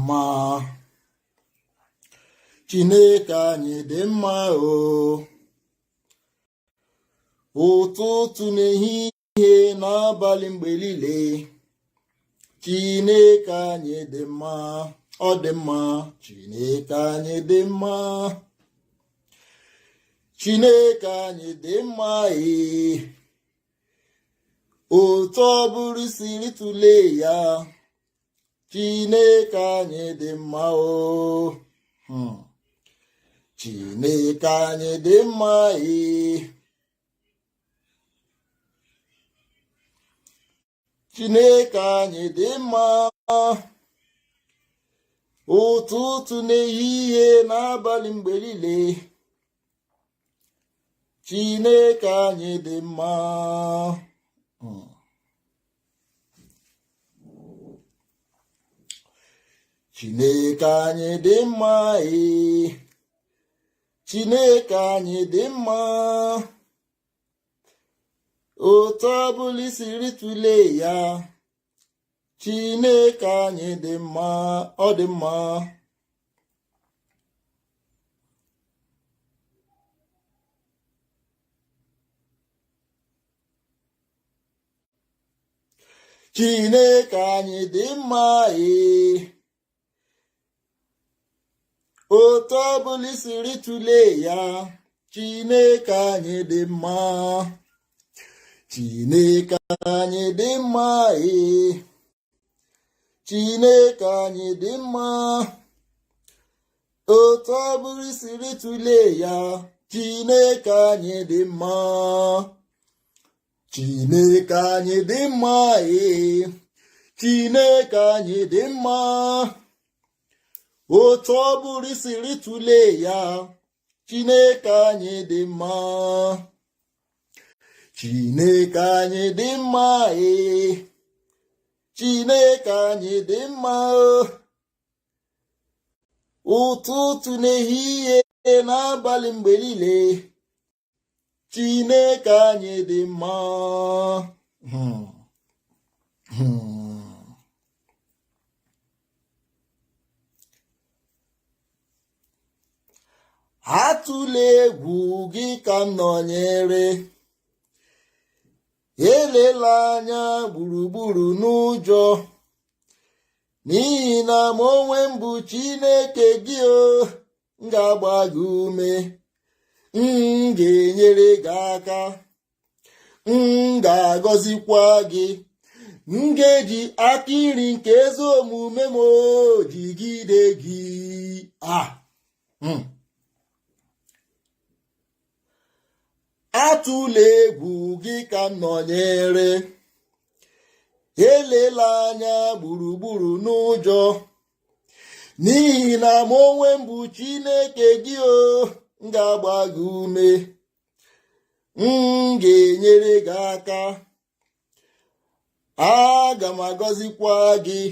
mma. Chineke anyị dị mma o. Ụtụtụ n'ehihie n'abalị mgbe niile. Chineke anyị dị mma. Ọ dị mma. Chineke anyị dị mma. Chineke anyị dị mma ee. Otu ọ bụrụ siri tụlee ya. Chineke anyị dị mma o. Chineke anyị dị mma ee. Chineke anyị dị mma. Ụtụtụ n'ehihie n'abalị mgbe niile. Chineke anyị dị mma. Chineke anyị dị mma ee. Chineke anyị dị mma. Otu ọbụla siri tụlee ya. Chineke anyị dị mma. Ọ dị mma. Chineke anyị dị mma ee. Otu ọbụla siri tụlee ya. Chineke anyị dị mma. Chineke anyị dị mma ee. Chineke anyị dị mma. Otu ọbụla siri tụlee ya. Chineke anyị dị mma. Chineke anyị dị mma ee. Chineke anyị dị mma. Otu ọbụla siri tụlee ya. Chineke anyị dị mma. Chineke anyị dị mma ee. Chineke anyị dị mma. Ụtụtụ n'ehihie n'abalị mgbe niile. Chineke anyị dị mma. Atụla egwu gị ka m nọnyere. Elela anya gburugburu n'ụjọ. N'ihi na m onwe m bụ Chineke gị o. M ga-agba gị ume. M ga-enyere gị aka. M ga-agọzikwa gị. M ga-eji aka iri nke ezi omume m jigide gị. Atụla egwu gị ka m nọnyere. Elela anya gburugburu n'ụjọ. N'ihi na m onwe m bụ Chineke gị o. M ga-agba gị ume. M ga-enyere gị aka. Aga m agọzikwa gị.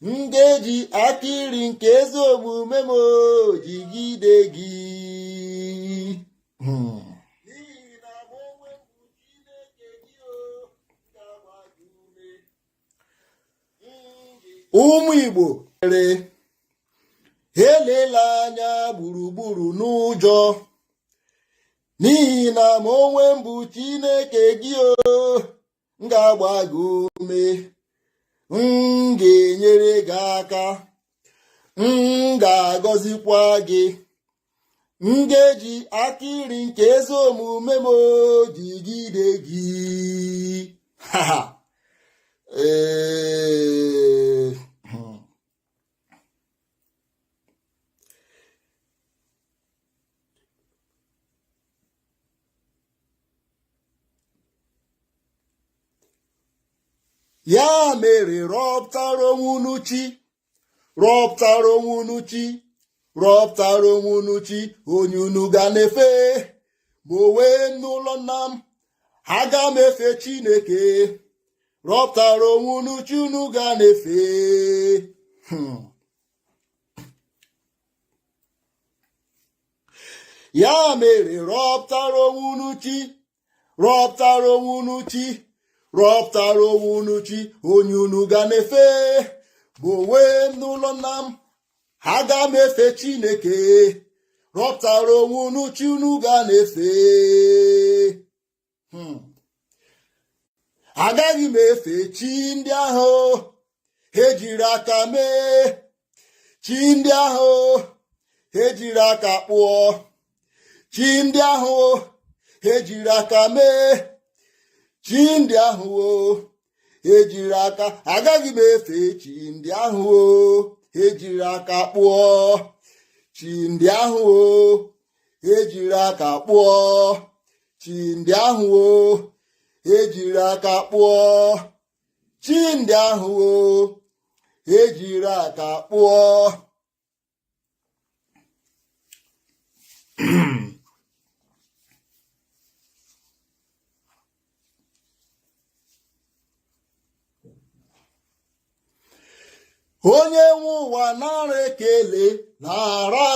M ga-eji aka iri nke ezi omume m jigide gị. Ụmụ Igbo elela anya gburugburu n'ụjọ. N'ihi na m onwe m bụ Chineke gị o. M ga-agba gị ume. M ga-enyere gị aka. M ga-agọzikwa gị. M ga-eji aka iri nke ezi omume m jigide gị. Ya mere rọpụtara onwe unu chi. Rọpụtara onwe unu chi. Rọpụtara onwe unu chi. Onye unu ga na-efe. Ma o wee n'ụlọ nna m. Aga m efe Chineke. Rọpụtara onwe unu chi unu ga na-efe. Ya mere rọpụtara onwe unu chi. Rọpụtara onwe unu chi. Rọpụtara onwe unu chi onye unu ga na-efe. Bụ onwe n'ụlọ nna m. aga m efe Chineke rọpụtara onwe unu chi unu ga na-efe. Agaghị m efe chi ndị ahụ ejiri aka mee, chi ndị ahụ ejiri aka kpụọ, chi ndị ahụ ejiri aka mee, chi ndị ahụ ejiri aka. Agaghị m efe chi ndị ahụ ejiri aka kpụọ, chi ndị ahụ ejiri aka kpụọ, chi ndị ahụ ejiri aka kpụọ, chi ndị ahụ ejiri aka kpụọ. Onye nwe ụwa nara ekele, nara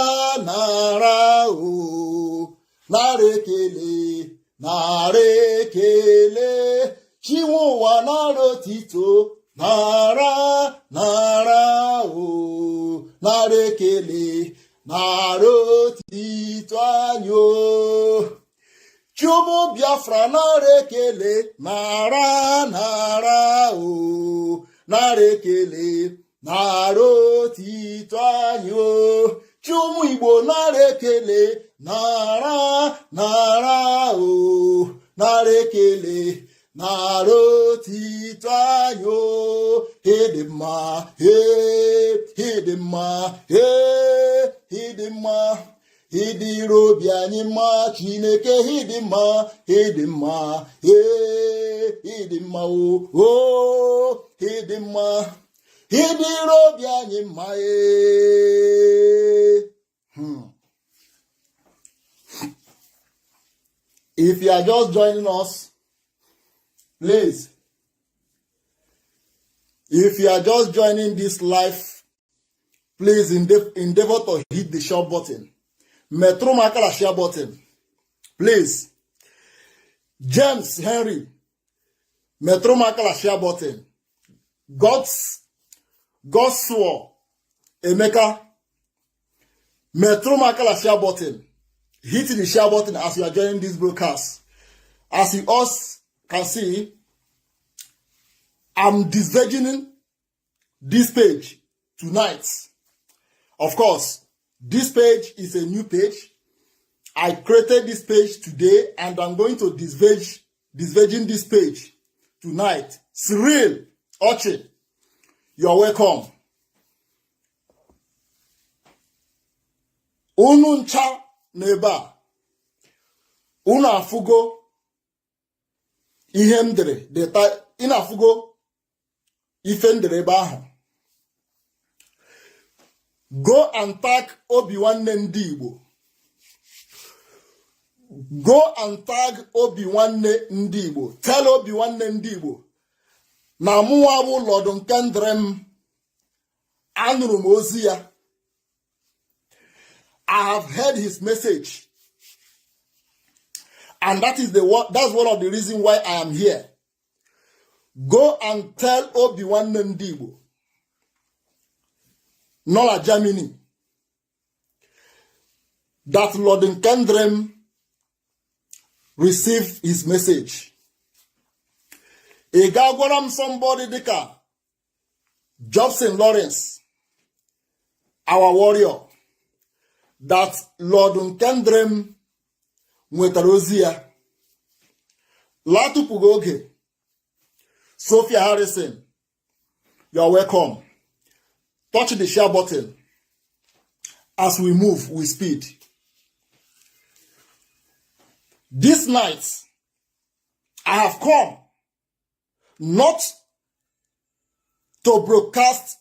nara ekele, nara ekele. Chi nwe ụwa nara otito, nara ekele, nara otito anyị. Chi ụmụ Biafra nara ekele, nara ekele, nara otito anyị. Chi ụmụ Igbo nara ekele, nara ekele, nara otito anyị. Ịdị mma, ịdị mma, ịdị mma, ịdịrị obi anyị mma. Chineke ịdị mma, ịdị mma, ịdị mma, ịdị mma, ịdịrị obi anyị mma. If you are just joining us, please, if you are just joining this live, please endeavor to hit the share button. Metro Makala share button. Please. James Henry. Metro Makala share button. God's swore. Emeka. Metro Makala share button. Hit the share button as you are joining this broadcast. As you all can see, I'm disvirgining this page tonight. Of course, this page is a new page. I created this page today and I'm going to disvirgin this page tonight. Cyril Oche, you're welcome. Ununcha neba. Una afugo ihemdere. Ina afugo ifendere baha. Go and tag Obi-Wan Ndigbo. Go and tag Obi-Wan Ndigbo. Tell Obi-Wan Ndigbo. Na muwa bu Lord NKEMDIRIM anụrụ m ozi ya. I have heard his message. And that's one of the reasons why I am here. Go and tell Obi-Wan Ndigbo, Nola Germany, that Lord NKEMDIRIM received his message. Egagwaram somebody dika Jobson Lawrence, our warrior, that Lord NKEMDIRIM Mwetarozia, Latu Pugoge, Sophia Harrison, you are welcome. Touch the share button as we move with speed. This night, I have come not to broadcast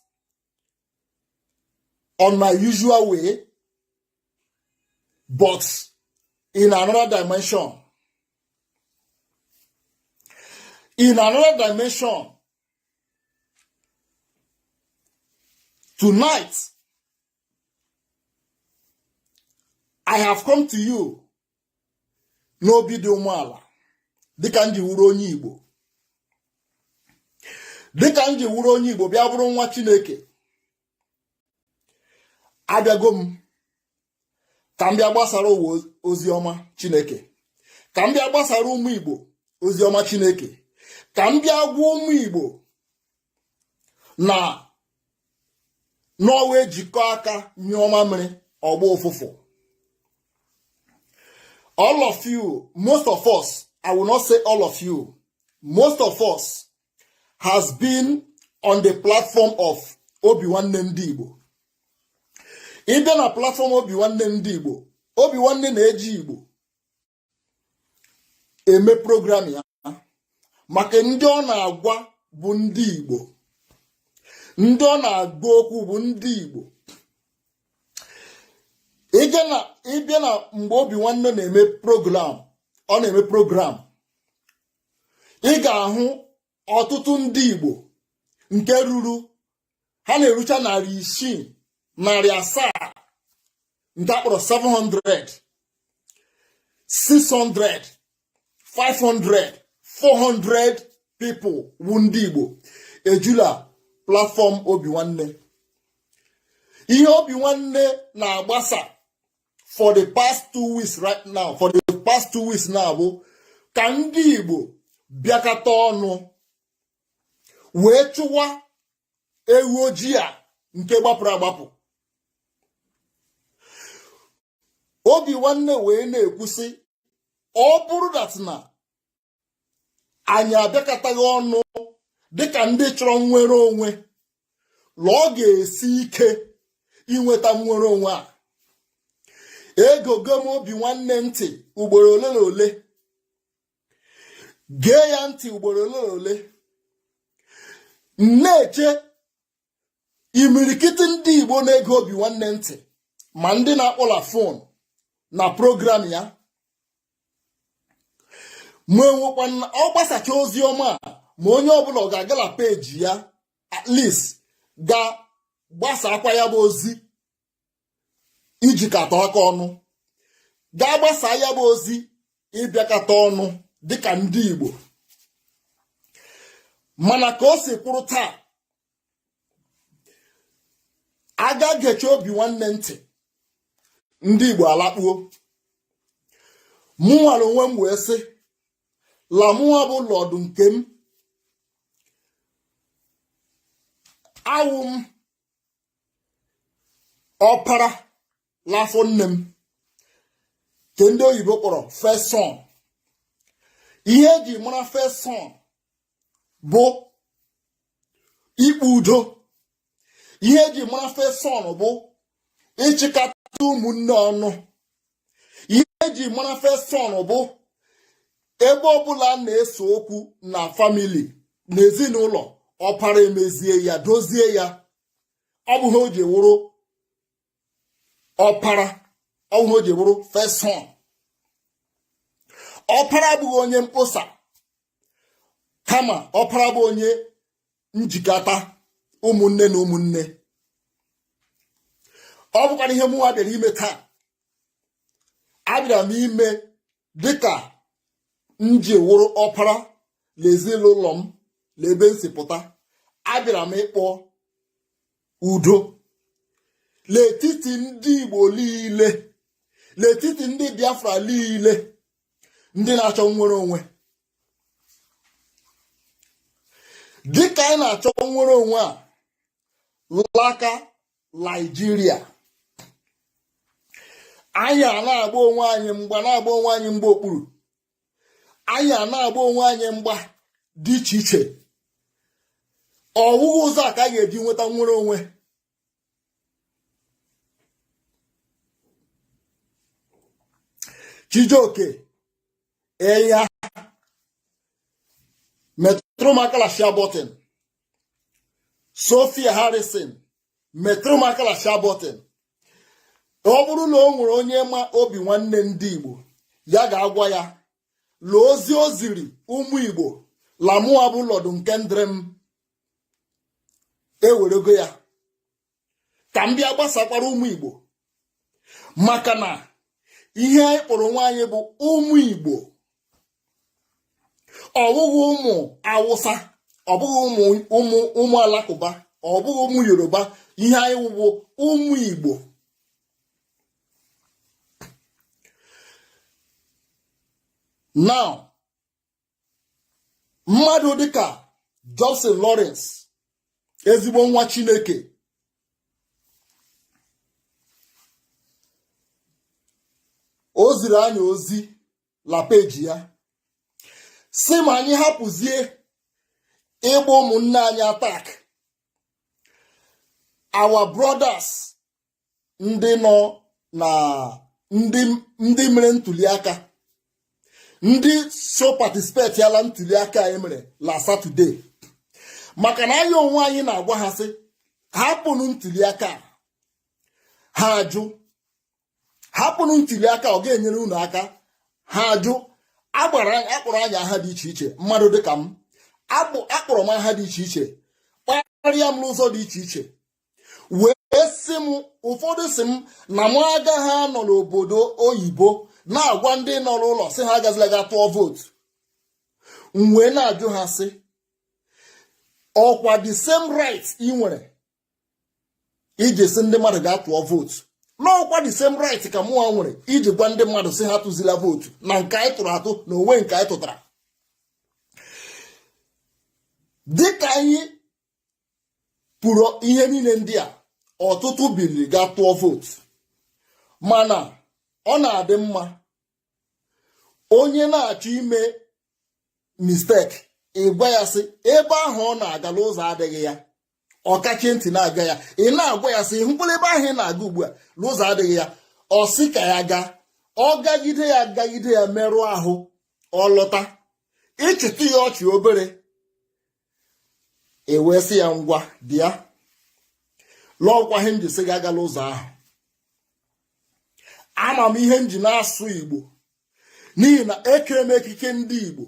on my usual way, but in another dimension. In another dimension. Tonight, I have come to you. No bido mwala. Dika nji wuru onye Igbo. Dika nji wuru onye Igbo bịa bụrụ nwa Chineke. abịago m ka m bịa gbasara ụwa ozi ọma Chineke, ka m bịa gbasara ụmụ Igbo ozi ọma Chineke, ka m bịa gwa ụmụ Igbo na n'ọwa ejikọ aka nyụọ mamịrị ọgba ụfụfụ. All of you, most of us, I will not say all of you, most of us has been on the platform of Obi-Nwanne Ndigbo. Ịbịa na platform Obi-Nwanne Ndigbo, Obi-Nwanne na-eji Igbo eme program ya maka ndị ọ na-agwa bụ ndị Igbo, ndị ọ na-agwa okwu bụ ndị Igbo. Ịbịa na mgbe Obi-Nwanne na-eme program, ọ na-eme program, ị ga-ahụ ọtụtụ ndị Igbo nke ruru, ha na-erucha 600, 700, nke akpọrọ 700, 600, 500, 400 people wu ndị Igbo ejula platform Obi-Nwanne. Ihe Obi-Nwanne na-agbasa for the past 2 weeks right now, for the past 2 weeks now bụ ka ndị Igbo bịakọta ọnụ wee chụwa ewu ojii a nke gbapụrụ agbapụ. Obi-Nwanne wee na-ekwusị, ọ bụrụ that na anyị abịakọtaghị ọnụ dịka ndị chọrọ nnwere onwe, la ọ ga-esi ike inweta nnwere onwe a. Egogo m Obi-Nwanne ntị ugboro ole na ole, gee ya ntị ugboro ole na ole, na-eche imirikiti ndị Igbo na-ege Obi-Nwanne ntị, ma ndị na-akpọla fon na program ya. Ma enwekwa ọ gbasacha ozi ọma ma onye ọbụla ọ ga-agala peji ya, at least ga gbasakwa ya bụ ozi ijikọta aka ọnụ, gaa gbasaa ya bụ ozi ịbịakọta ọnụ dịka ndị Igbo. Mana ka o si kwuru taa, aga geche Obi-Nwanne ntị, ndị Igbo alakpuo. Mụ nwere onwe m wee sị, la mụnwa bụ lọdụ nke m, awụ m ọpara lafọ nne m, nke ndị oyibo kpọrọ first son. Ihe eji mara first son bụ ikpe udo. Ihe eji mara first son bụ ịchịkọta ụmụnne ọnụ. Ihe eji mara first son bụ ebe ọbụla na-ese okwu na family na ezinụlọ, ọpara emezie ya, dozie ya. Ọ bụ ha o ji wụrụ ọpara, ọ bụ ha o ji wụrụ first son. Ọpara abụghị onye mkposa, kama ọpara bụ onye njikọta ụmụnne na ụmụnne. Ọ bụkwara ihe mụnwa bịara ime taa. Abịara m ime dịka nji wụrụ ọpara n'ezinụlọ m, n'ebe m si pụta. Abịara m ịkpọ udo n'etiti ndị Igbo niile, n'etiti ndị Biafra niile, ndị na-achọ nnwere onwe. Dịka anyị na-achọ nnwere onwe a laka Naịjirịa, anyị a na-agba onwe anyị mgba, na-agba onwe anyị mgba okpuru. Anyị a na-agba onwe anyị mgba dị iche iche. Ọwụghị ụzọ a ka a ga-eji nweta nnwere onwe. Chijioke Eya metụrụ m aka na share button. Sophia Harrison metụrụ m aka na share button. Ọ bụrụ na o nwere onye ma Obi-Nwanne ndị Igbo, ya ga-agwa ya la ozi o ziri ụmụ Igbo, la mụwa bụ lọdụ NKEMDIRIM ewerego ya ka m bịa gbasakwara ụmụ Igbo. Maka na ihe anyị kpọrọ nwaanyị bụ ụmụ Igbo, ọ bụghị ụmụ Awụsa, ọ bụghị ụmụ Alakụba, ọ bụghị ụmụ Yoruba. Ihe anyị bụ ụmụ Igbo, now mmadụ dịka Johnson Lawrence ezigbo nwa Chineke o ziri anyị ozi la peji ya si ma anyị hapụzie ịgba ụmụnne anyị attack our brothers ndị nọ na ndị mere ntuli aka, ndị so participate yala ntuli aka anyị mere la Saturday, maka na anyị onwe anyị na-agwa ha sị hapụnụ ntuli aka, ha ajụ hapụnụ ntuli aka, ọ ga-enyere unu aka, ha ajụ. Akpọrọ anyị aha dị iche iche, mmadụ dịka m akpọrọ m aha dị iche iche, kparịa m n'ụzọ dị iche iche, wee sị m ụfọdụ si m na m agaghị anọ n'obodo oyibo na-agwa ndị nọ n'ụlọ sị ha agazila ga tụọ vootu. M wee na-ajụ ha sị ọkwa the same right ị nwere iji sị ndị mmadụ ga-atụọ vootu, n'ọkwa the same right ka mụnwa nwere iji gwa ndị mmadụ sị ha tụzila vootu na nke anyị tụrụ atụ na onwe nke anyị tụtara. Dịka anyị pụrụ ihe niile ndị a, ọtụtụ biliri ga tụọ vootu, mana ọ na-adị mma onye na-achọ ime mistake ịgwa ya sị ebe ahụ ọ na-aga n'ụzọ adịghị ya, ọkachi ntị na-aga ya, ị na-agwa ya sị hụkwala ebe ahụ ị na-aga ugbu a n'ụzọ adịghị ya, ọ sị ka ya gaa, ọ gagide ya merụọ ahụ, ọ lọta ịchịtụ ya ọchị obere, ewesị ya ngwa bịa lọọkwa ihe m ji sị gị agala ụzọ ahụ. Ama m ihe m ji na-asụ Igbo n'ihi na ekere m ekike ndị Igbo,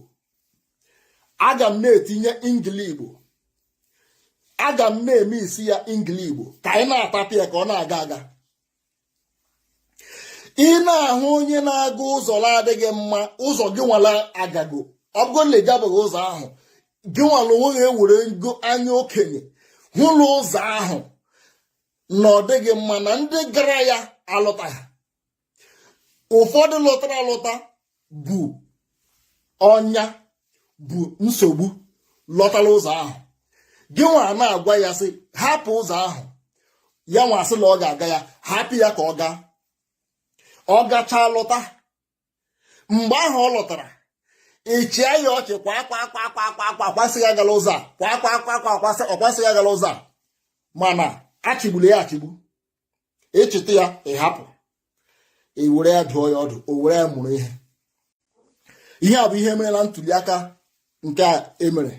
aga m na-etinye Ingili Igbo, aga m na-eme isi ya Ingili Igbo ka anyị na-atapụ ya ka ọ na-aga aga. Ị na-ahụ onye na-aga ụzọ na-adịghị mma, ụzọ gị nwala agago, ọ bụgo na ịgabeghị ụzọ ahụ, gị nwala onwe gị ewere anya okenye hụlụ ụzọ ahụ na ọ dịghị mma na ndị gara ya alụtaghị. Ụfọdụ lụtara alụta bụ ọnya bụ nsogbu lọtara ụzọ ahụ, gị nwa na-agwa ya sị hapụ ụzọ ahụ, ya nwa sị na ọ ga-aga ya, hapụ ya ka ọ gaa. Ọ gachaa lọta, mgbe ahụ ọ lọtara ịchịa ya ọchị kwasịghị agala ụzọ a, ọkwasịghị agala ụzọ a, mana achịgburu ya achịgbu, echeta ya ịhapụ, ewere ya dụọ ya ọdụ, o were ya mụrụ ihe. Ihe a bụ ihe mere na ntuli aka nke a emere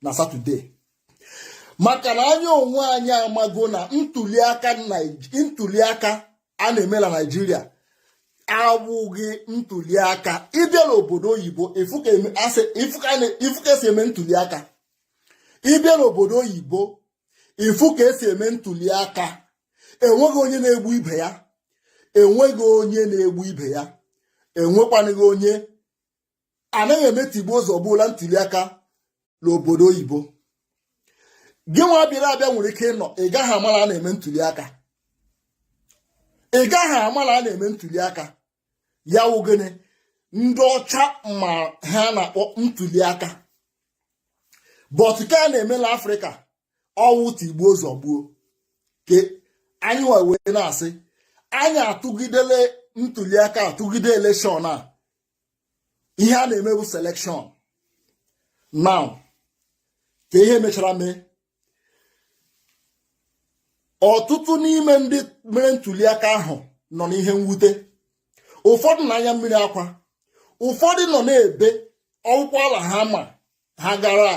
na Satọde, maka na anyị onwe anyị amago na ntuli aka a na-eme na Naịjirịa awụghị ntuli aka. Ịbịa n'obodo oyibo ifu ka esi eme ntuli aka, ịbịa n'obodo oyibo ifu ka esi eme ntuli aka, enweghị onye na-egbu ibe ya, enweghị onye na-egbu ibe ya, enwekwanịghị onye anaghị eme tigbuo ụzọ ọbụla ntuli aka n'obodo oyibo. Gị nwa bịara abịa nwere ike ịnọ, ị gaghị ama na a na-eme ntuli aka, ị gaghị ama na a na-eme ntuli aka. Ya wụgịnị ndị ọcha ma ha na-akpọ ntuli aka, but ka a na-eme n'Afrịka ọwụ tigbuo ụzọ gbuo, ka anyị wee na-asị anyị atụgidele ntuli aka, atụgide elekshọn a, ihe a na-eme bụ selekshọn. Now ka ihe mechara mee, ọtụtụ n'ime ndị mere ntuli aka ahụ nọ n'ihe mwute, ụfọdụ n'anya mmiri akwa, ụfọdụ nọ na-ebe ọkwala ha ma ha gara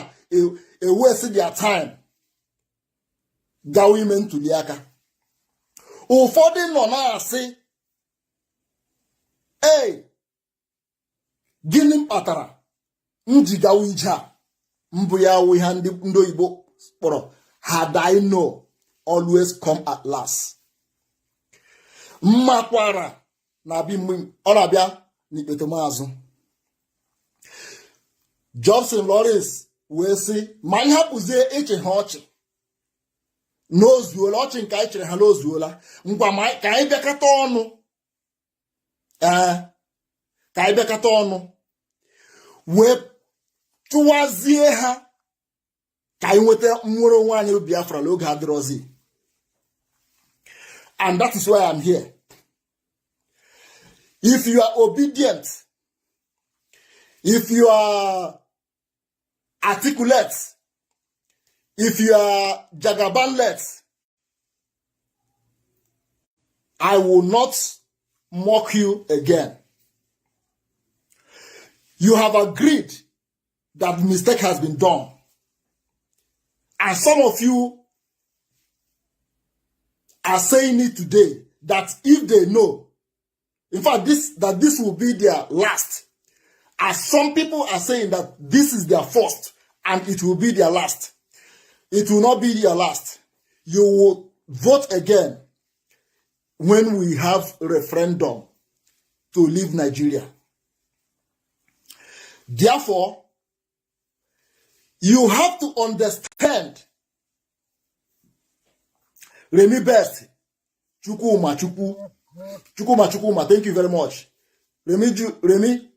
ewesi their time gawa ime ntuli aka. Ụfọdụ nọ na-asị ee gịnị kpatara m ji gawa ije a, mbụ ya wụ ihe ndị oyibo kpọrọ had I know always come at last. Mmakwara na-abịa mgbe ọ na-abịa n'ikpete maazụ Johnson Lawrence wee sị ma anyị hapụzie ịchị ha ọchị n'ozuola, ọchị nke anyị chere ha n'ozuola, ngwa ka anyị bịakọta ọnụ, ka anyị bịakọta ọnụ wee tụwazie ha ka anyị nweta nnwere onwe anyị Biafra n'oge adịrọzi. And that is why I'm here. If you are obedient, if you are articulate, if you are jagabanlet, I will not mock you again. You have agreed that mistake has been done. And some of you are saying it today that if they know, in fact, this will be their last. As some people are saying that this is their first and it will be their last. It will not be their last. You will vote again when we have a referendum to leave Nigeria. Therefore, you have to understand Remy Best, Chukuma, thank you very much. Remy,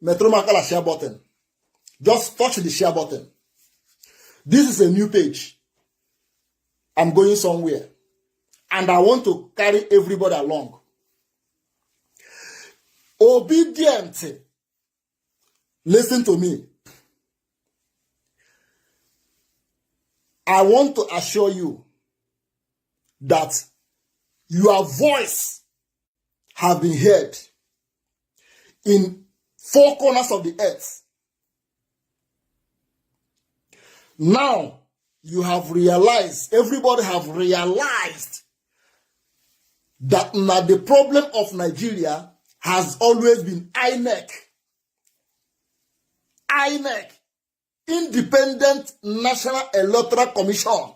Metromakala share button. Just touch the share button. This is a new page. I'm going somewhere. And I want to carry everybody along. Obedient. Listen to me. I want to assure you that your voice have been heard in 4 corners of the earth. Now, you have realized, everybody have realized that now the problem of Nigeria has always been INEC. INEC, Independent National Electoral Commission,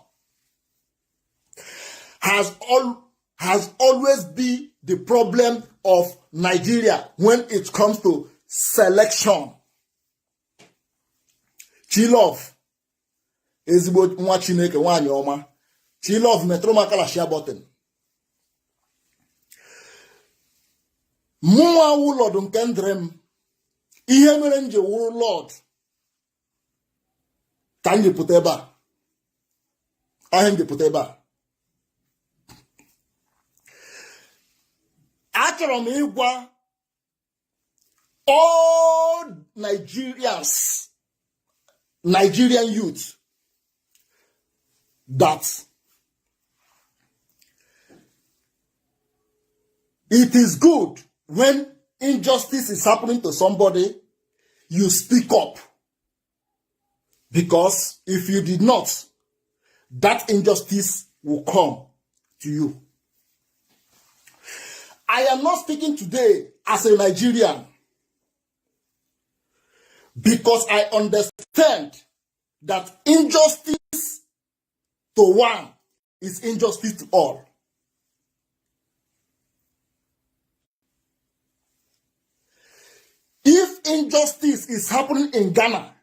has always been the problem of Nigeria when it comes to selection. Chilov, ezigbo nwa Chineke nwanyị ọma. Chilov Metromakala share button. Mụnwa wu Lord NKEMDIRIM, ihe mere nje wuru Lord ka nje pụta ebe a. Ahụ nje pụta ebe a. Achọrọ m ịgwa all Nigerian youth that it is good when injustice is happening to somebody, you speak up. Because if you did not, that injustice will come to you. I am not speaking today as a Nigerian because I understand that injustice to one is injustice to all. If injustice is happening in Ghana,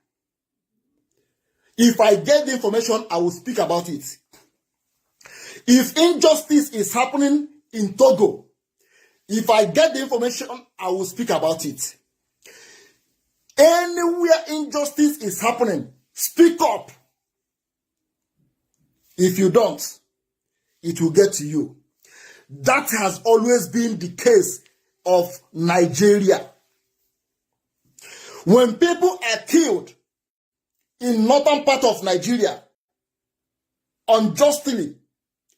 if I get the information, I will speak about it. If injustice is happening in Togo, if I get the information, I will speak about it. Anywhere injustice is happening, speak up. If you don't, it will get to you. That has always been the case of Nigeria. When people are killed in northern part of Nigeria, unjustly,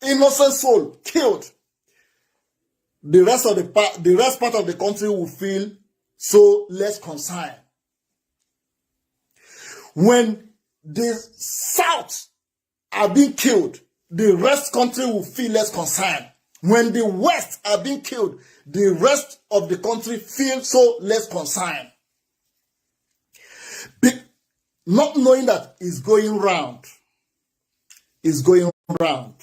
innocent soul killed, the rest part of the country will feel so less concerned. When the south are being killed, the rest country will feel less concerned. When the west are being killed, the rest of the country feel so less concerned. Not knowing that it's going round. It's going round.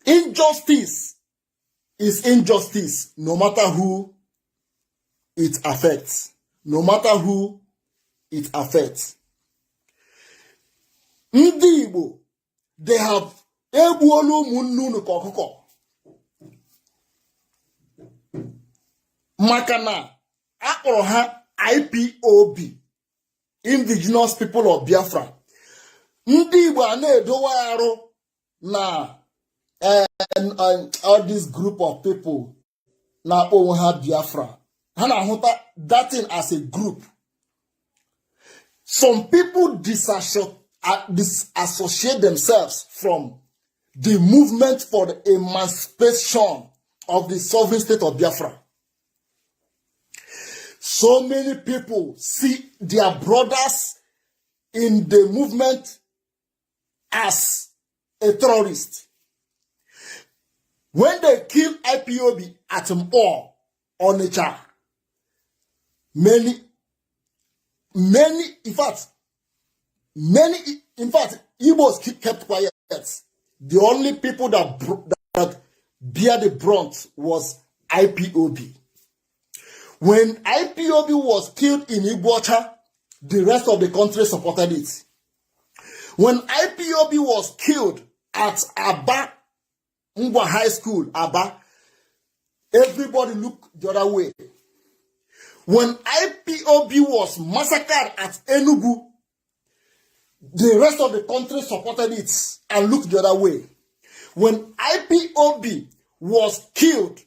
Injustice is injustice, no matter who it affects. No matter who it affects. Ndigbo, they have egbuolu ụmụnne ọkụkọ. Makana akpọrọ ha IPOB, Indigenous People of Biafra. Ndị Igbo a na-edowe arụ na all this group of people na-akpọ onwe ha Biafra. Ha na-ahụta that thing as a group. Some people disassociate themselves from the movement for the emancipation of the sovereign state of Biafra. So many people see their brothers in the movement as a terrorist. When they kill IPOB at Mpo or Nature, many, in fact, Igbos kept quiet. The only people that bear the brunt was IPOB. When IPOB was killed in Igbocha, the rest of the country supported it. When IPOB was killed at Aba, Ngwa High School, Aba, everybody looked the other way. When IPOB was massacred at Enugu, the rest of the country supported it and looked the other way. When IPOB was killed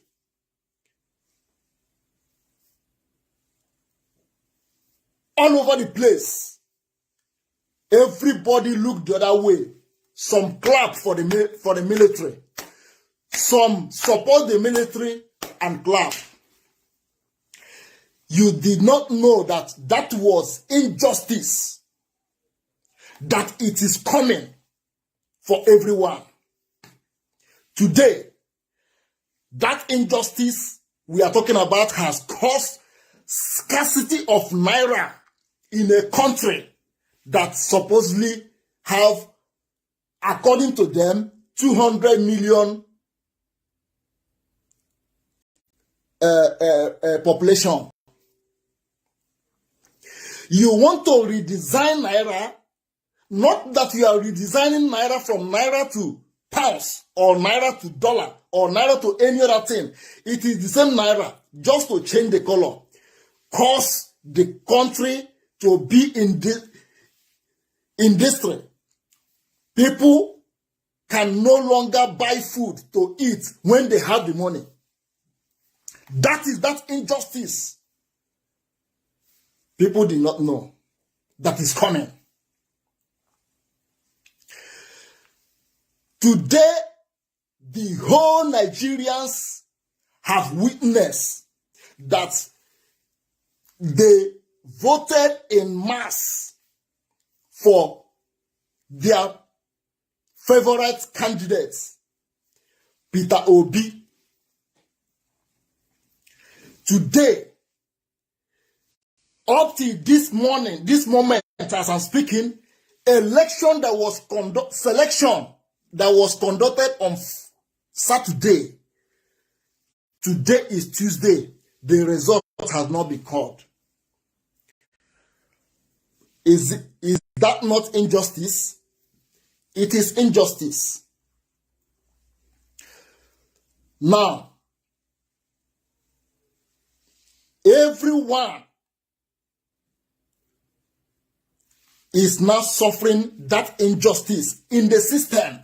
all over the place, everybody looked the other way. Some clap for the military. Some support the military and clap. You did not know that that was injustice. That it is coming for everyone. Today, that injustice we are talking about has caused scarcity of naira in a country that supposedly have, according to them, 200 million population. You want to redesign naira, not that you are redesigning naira from naira to pounds or naira to dollar or naira to any other thing. It is the same naira, just to change the color. Cause the country to be in industry. People can no longer buy food to eat when they have the money. That is that injustice. People did not know that is coming. Today, the whole Nigerians have witnessed that they voted in mass for their favorite candidates, Peter Obi. Today, up to this moment as I'm speaking, selection that was conducted on Saturday. Today is Tuesday. The result has not been called. Is that not injustice? It is injustice. Now, everyone is now suffering that injustice in the system.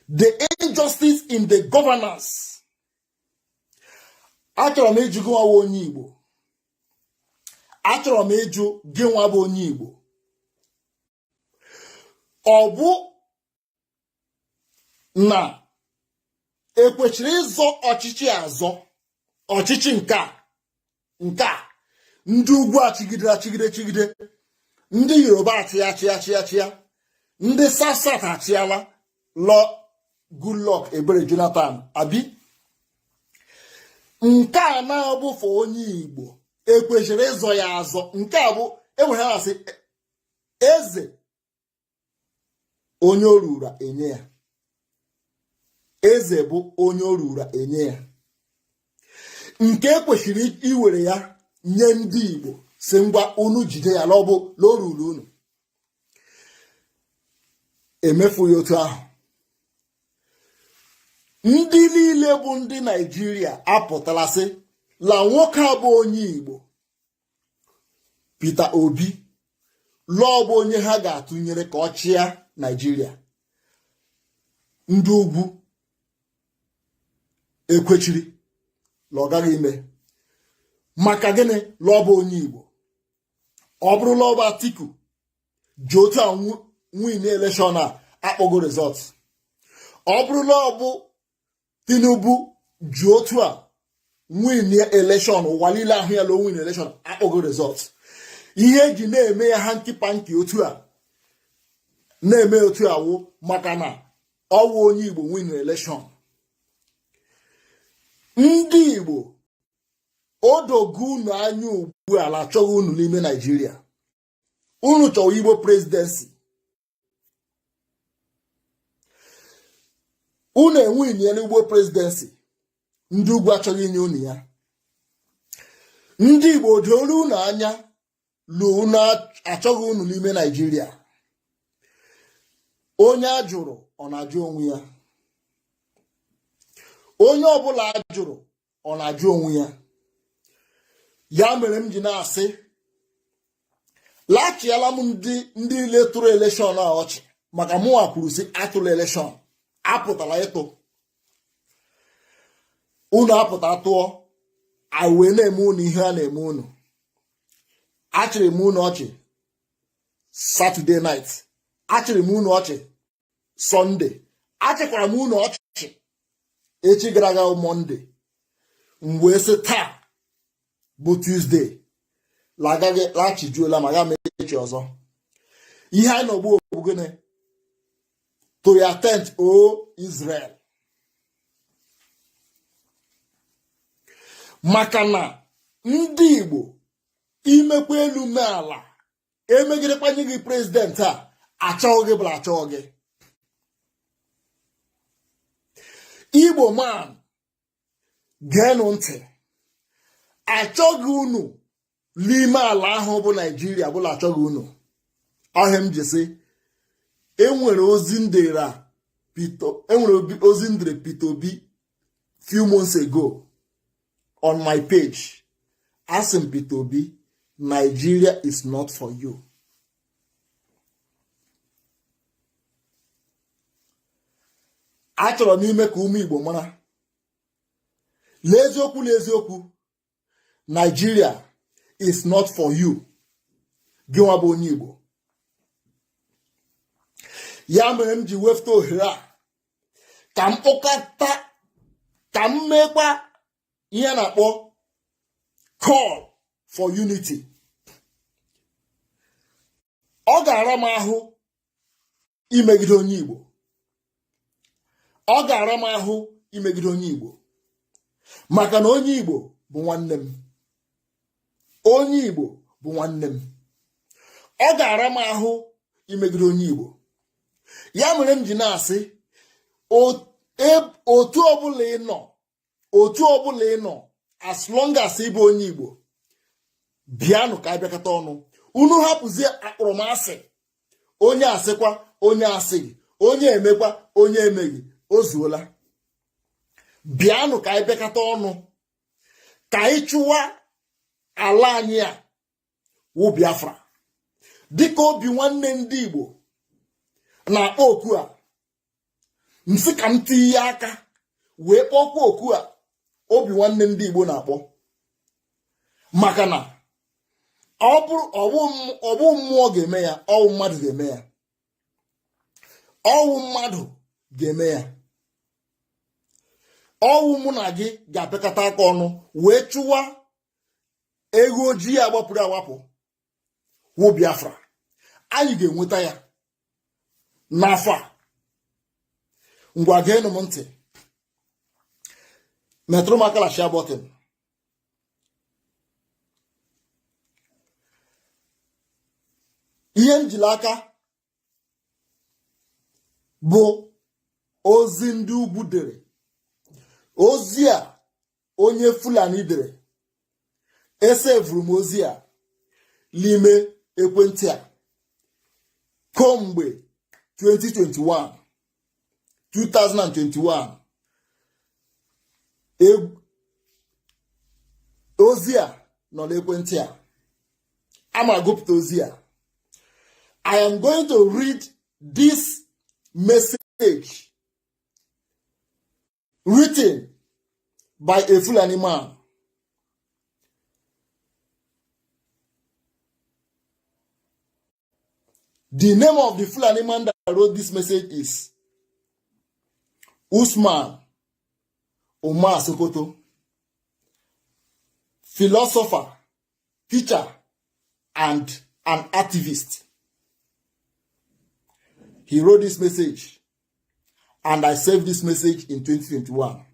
The injustice in the governance. Achọrọ m ịjụ gị onye Igbo. Achọrọ m ịjụ gị nwa bụ onye Igbo. Ọ bụ na ekwesịrị ịzọ ọchịchị azọ, ọchịchị nke a, ndị ugwu achịgide, ndị Yoruba achịa, ndị South achịala, lọ Goodluck Ebere Jonathan, abi nke a na-abụ for onye Igbo ekwesịrị ịzọ ya azọ. Nke a bụ enwere ha asị eze onye orura enye ya. Eze bụ onye orura enye ya. Nke ekwesịrị iwere ya nye ndị Igbo si ngwa unu jide ya n'ọbụ l'oruru unu. Emefu ya otu ahụ. Ndị niile bụ ndị Nigeria apụtala sị la nwoke abụ onye Igbo Peter Obi lọọ bụ onye ha ga-atụnyere ka ọ chịa Naịjirịa. Ndị ugwu ekwechiri la ọ gaghị ime. Maka gịnị? Lọọ bụ onye Igbo. Ọ bụrụ lọọ bụ Atiku ji otu a win election a akpọgo result. Ọ bụrụ lọọ bụ Tinubu ji otu a win election ụwa niile ahụ ya lo win election akpọgo result. Ihe eji na-eme ya ha nkipanki otu a na-eme otu a wụ maka na ọwụ onye Igbo win election. Ndị Igbo odogo unu anya ugbu a achọghị unu n'ime Naịjirịa. Unu chọrọ Igbo presidency. Unu enwe inye n'Igbo presidency. Ndị ugwu achọghị inye unu ya. Ndị Igbo doro unu anya lu unu achọghị unu n'ime Naịjirịa. Onye ajụrụ ọ na-ajụ onwe ya. Onye ọbụla ajụrụ ọ na-ajụ onwe ya. Ya mere m ji na-asị lachiala m ndị ile tụrụ elekshọn a ọchị maka mụnwa kwuru si atụrụ elekshọn apụtala ịtụ. Unu apụta tụọ wee na-eme unu ihe a na-eme unu. Achịrị m unu ọchị Saturday night, achịrị m unu ọchị Sunday, achịkwara m unu ọchị echi gara aga Monday. Mgbe sị taa bụ Tuesday lachijuola ma ga mechi ọzọ. Ihe anyị nọgbu ogbu gịnị? To your tent, O Israel. Maka na ndị Igbo imekwa elu mee ala emegidekwanye gị prezident a achọghị gị bụla achọghị gị. Igbo man geenụ ntị, achọghị unu n'ime ala ahụ bụ Naịjirịa bụla achọghị unu. Ọhịa m ji sị enwere ozi ndere Peter Obi few months ago on my page. Asị m Peter Obi, Nigeria is not for you. Achọrọ m ime ka ụmụ Igbo mara n'eziokwu Nigeria is not for you. Gị nwa bụ onye Igbo. Ya mere m ji wefute ohere a ka m kpọkọta ka m mekwa ihe na-akpọ call for unity. Ọ ga-ara m ahụ imegide onye Igbo. Ọ ga-ara m ahụ imegide onye Igbo maka na onye Igbo bụ nwanne m. Onye Igbo bụ nwanne m. Ọ ga-ara m ahụ imegide onye Igbo. Ya mere m ji na-asị otu ọbụla ị nọ as long as ị bụ onye Igbo bịanụ ka abịakọta ọnụ. Unu hapụzie akpọrọmasị onye asịkwa onye asịghị, onye emekwa onye emeghị. O zuola. Bịanụ ka abịakọta ọnụ ka anyị chụwa ala anyị a wụ Biafra. Dịka obi nwanne ndị Igbo na-akpọ oku a, nsị ka m tinye aka wee kpọkwa oku a obi nwanne ndị Igbo na-akpọ. Maka na ọ bụ mmụọ ga-eme ya, ọwụ mmadụ ga-eme ya. Ọwụ mmadụ ga-eme ya. Ọwụ mụ na gị ga-apịakọta aka ọnụ wee chụwa ego ojii agbapụrụ awapụ wụ Biafra. Anyị ga-enweta ya n'afọ a. Ngwa geenụ m ntị, metụrụ m aka na share button. Ihe njili aka bụ ozi ndị ugwu dere. Ozi a onye Fulani dere. Esevuru m ozi a n'ime ekwentị a kemgbe 2021 Ozia no lekwentia. I'm a group to Ozia. I am going to read this message written by a Fulani man. The name of the Fulani man that wrote this message is Usman Omar Sokoto, philosopher, teacher, and an activist. He wrote this message, and I saved this message in 2021.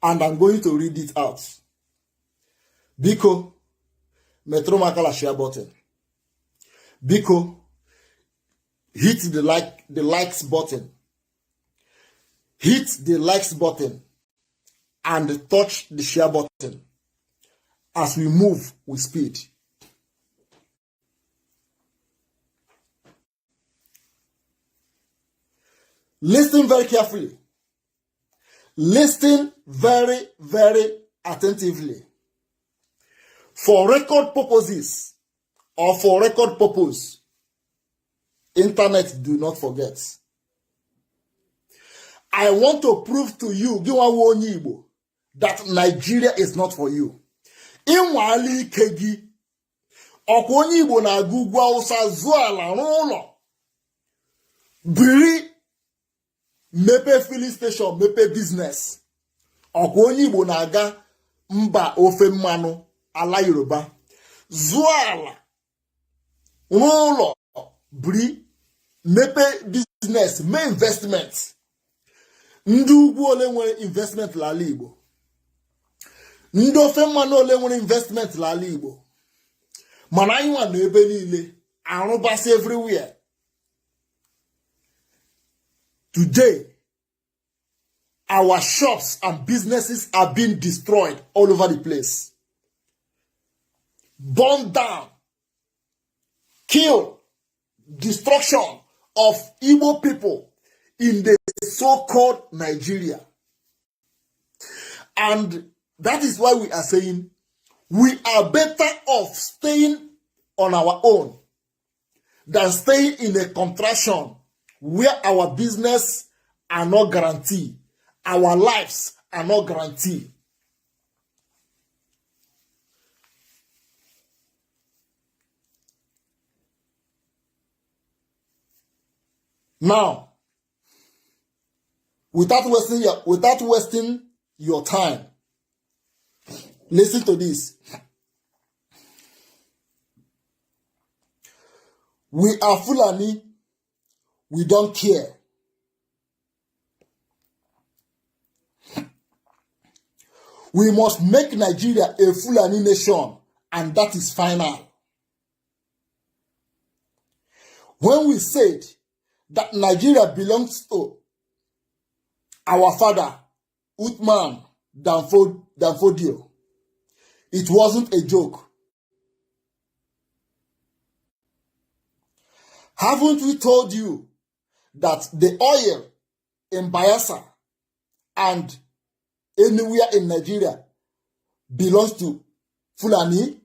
And I'm going to read it out. Biko, Metro Makala share button. Biko, hit the likes button. Hit the likes button and touch the share button as we move with speed. Listen very carefully. Listen very, very attentively. For record purposes or for record purpose, internet do not forget. I want to prove to you, that Nigeria is not for you. Inwali kegi, okwonyi Igbo na gugwa usa zuala n'ụlọ. Biri mepe filling station, mepe business. Okwonyi Igbo na aga mba ofe mmanụ ala Yoruba. Zuala n'ụlọ biri mepe business, me investment. Ndị ugwu ole nwere investment l'ala Igbo. Ndị ofe mmanụ ole nwere investment l'ala Igbo. Mana anyị nwa n'ebe niile, arụbasị everywhere. Today, our shops and businesses are being destroyed all over the place. Burned down. Kill. Destruction of Igbo people in the so-called Nigeria. And that is why we are saying we are better off staying on our own than staying in a contraction where our business are not guaranteed, our lives are not guaranteed. Now, without wasting your time, listen to this. We are Fulani. We don't care. We must make Nigeria a Fulani nation, and that is final. When we said that Nigeria belongs to our father, Uthman Danfodio, it wasn't a joke. Haven't we told you that the oil in Bayelsa and anywhere in Nigeria belongs to Fulani?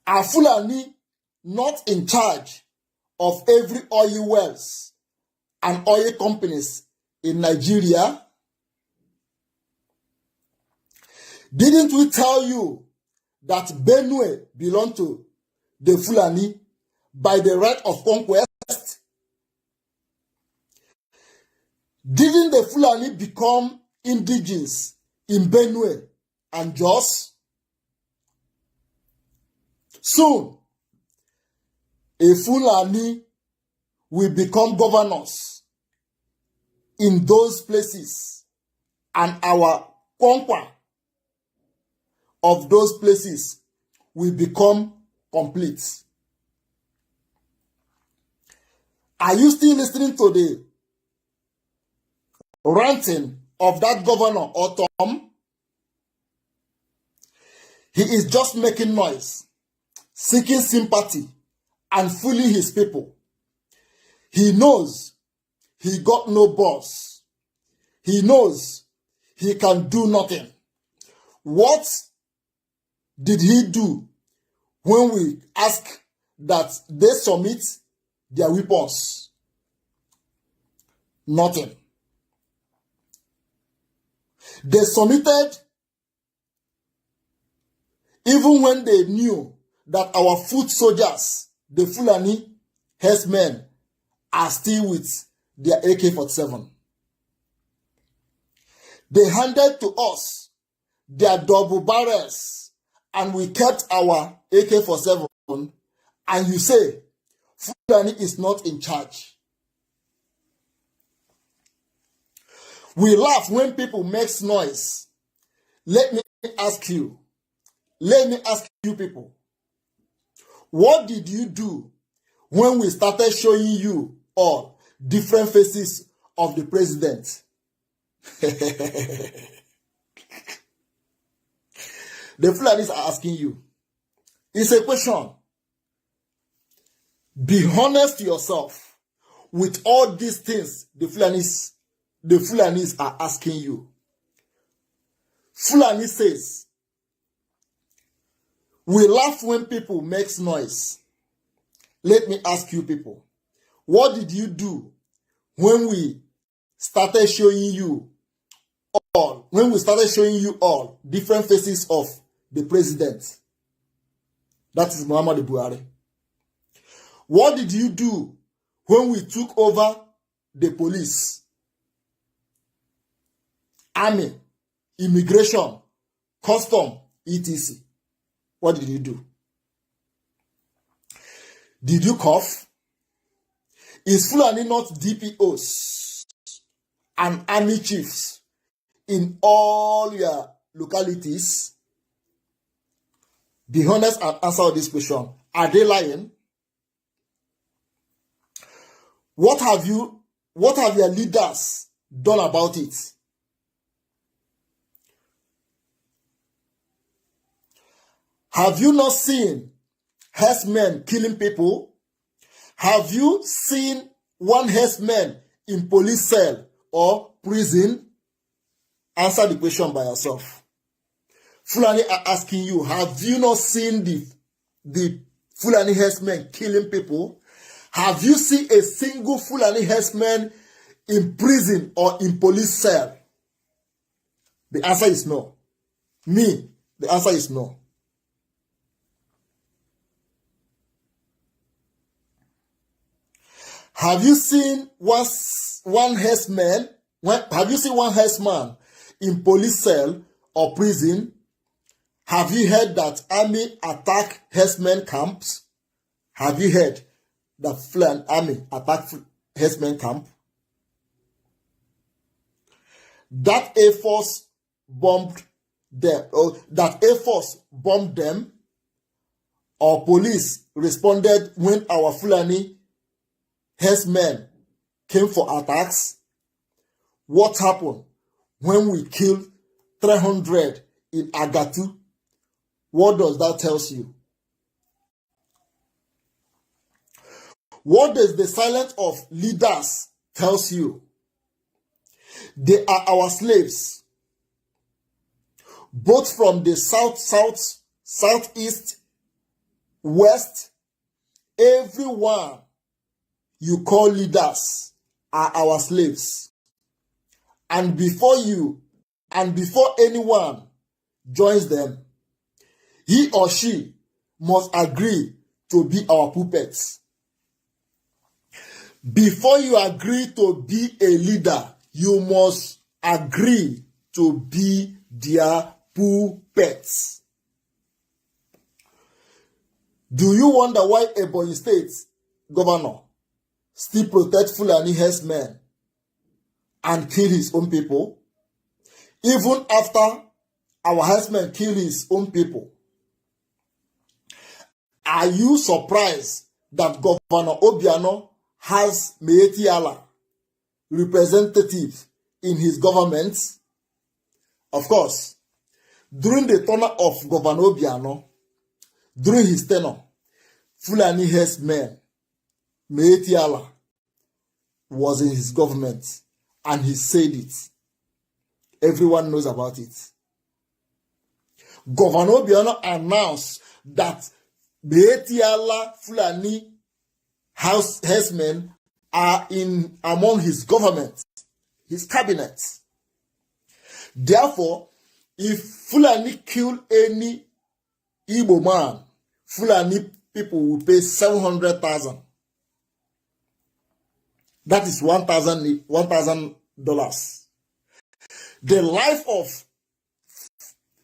Are Fulani not in charge of every oil wells and oil companies in Nigeria? Didn't we tell you that Benue belonged to the Fulani by the right of conquest? Didn't the Fulani become indigenous in Benue and Jos? Soon, a Fulani will become governors in those places, and our conquer of those places will become complete. Are you still listening to the ranting of that governor, Otom? He is just making noise, seeking sympathy, and fooling his people. He knows he got no boss. He knows he can do nothing. What did he do when we ask that they submit their weapons? Nothing. They submitted even when they knew that our foot soldiers, the Fulani herdsmen, are still with their AK-47. They handed to us their double barrels and we kept our AK-47, and you say Fulani is not in charge. We laugh when people make noise. Let me ask you people, what did you do when we started showing you all different faces of the president? The Fulanis are asking you. It's a question. Be honest to yourself with all these things the Fulanis are asking you. Fulani says, we laugh when people make noise. Let me ask you people, what did you do when we started showing you all different faces of the president? That is Muhammadu Buhari. What did you do when we took over the police, army, immigration, custom, etc.? What did you do? Did you cough? Is Fulani not DPOs and army chiefs in all your localities? Be honest and answer this question. Are they lying? What have your leaders done about it? Have you not seen herdsmen killing people? Have you seen one herdsman in police cell or prison? Answer the question by yourself. Fulani are asking you, have you not seen the Fulani herdsmen killing people? Have you seen a single Fulani herdsman in prison or in police cell? The answer is no. The answer is no. Have you seen one herdsman in police cell or prison? Have you heard that army attack herdsmen camps? Have you heard that Fulani army attack herdsmen camp? That Air Force bombed them, or police responded when our Fulani herdsmen came for attacks? What happened when we killed 300 in Agatu? What does that tell you? What does the silence of leaders tells you? They are our slaves, both from the south, southeast, west. Everyone you call leaders are our slaves. And before anyone joins them, he or she must agree to be our puppets. Before you agree to be a leader, you must agree to be their puppets. Do you wonder why Ebonyi State governor still protect Fulani herdsmen and kill his own people? Even after our herdsmen kill his own people, are you surprised that Governor Obiano has Meeti Allah representative in his government? Of course, during the tenure of Governor Obiano, during his tenure, Fulani herdsmen, Meeti Allah was in his government, and he said it. Everyone knows about it. Governor Obiano announced that the Etiala Fulani herdsmen are among his government, his cabinet. Therefore, if Fulani kill any Igbo man, Fulani people will pay 700,000. That is $1,000. The life of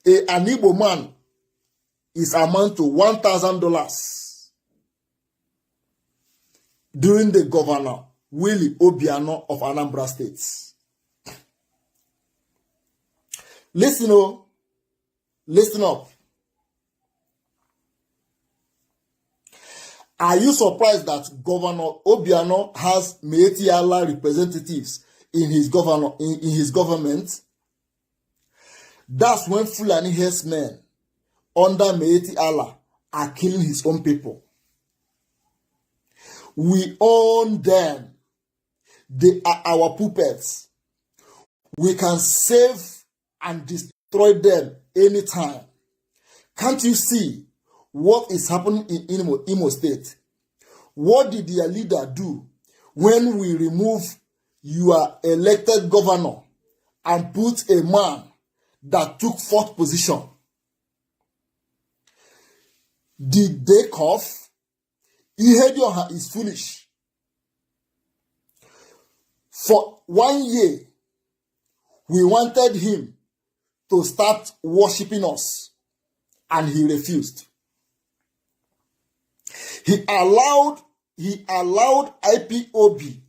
an Igbo man is amount to $1,000 during the governor Willie Obiano of Anambra State. Listen up. Are you surprised that Governor Obiano has Meeti Allah representatives in his government? That's when Fulani herdsmen under Meeti Allah are killing his own people. We own them. They are our puppets. We can save and destroy them anytime. Can't you see what is happening in Imo State? What did their leader do when we remove your elected governor and put a man that took fourth position? Did they cough? Ihedioha is foolish. For 1 year, we wanted him to start worshiping us, and he refused. He allowed IPOB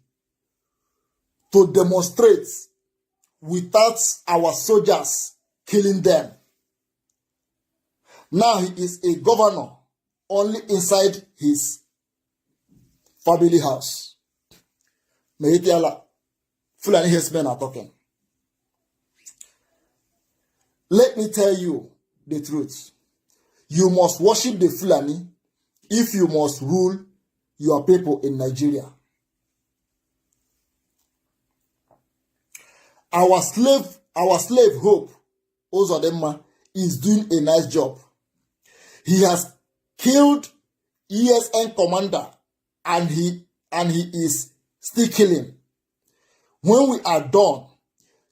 to demonstrate without our soldiers killing them. Now he is a governor only inside his family house. Meeti Allah, Fulani herdsmen are talking. Let me tell you the truth. You must worship the Fulani if you must rule your people in Nigeria. Our slave Hope Ozodema is doing a nice job. He has killed ESN commander and he is still killing. When we are done,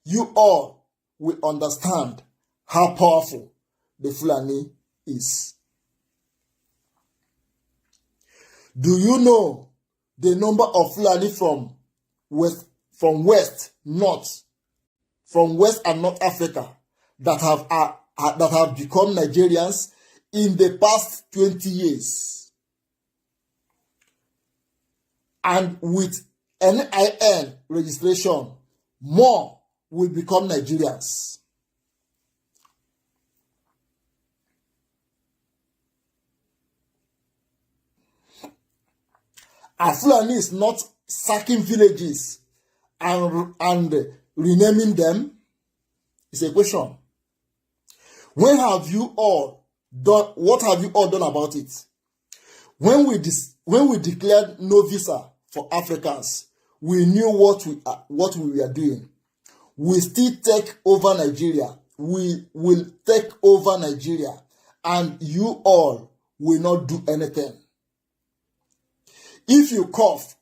you all will understand how powerful the Fulani is. Do you know the number of Fulani from West and North Africa that have become Nigerians in the past 20 years? And with NIN registration, more will become Nigerians. A Fulani is not sacking villages and renaming them. It's a question. What have you all done about it? When we declared no visa for Africans, we knew what we were doing. We still take over Nigeria. We will take over Nigeria, and you all will not do anything. If you cough,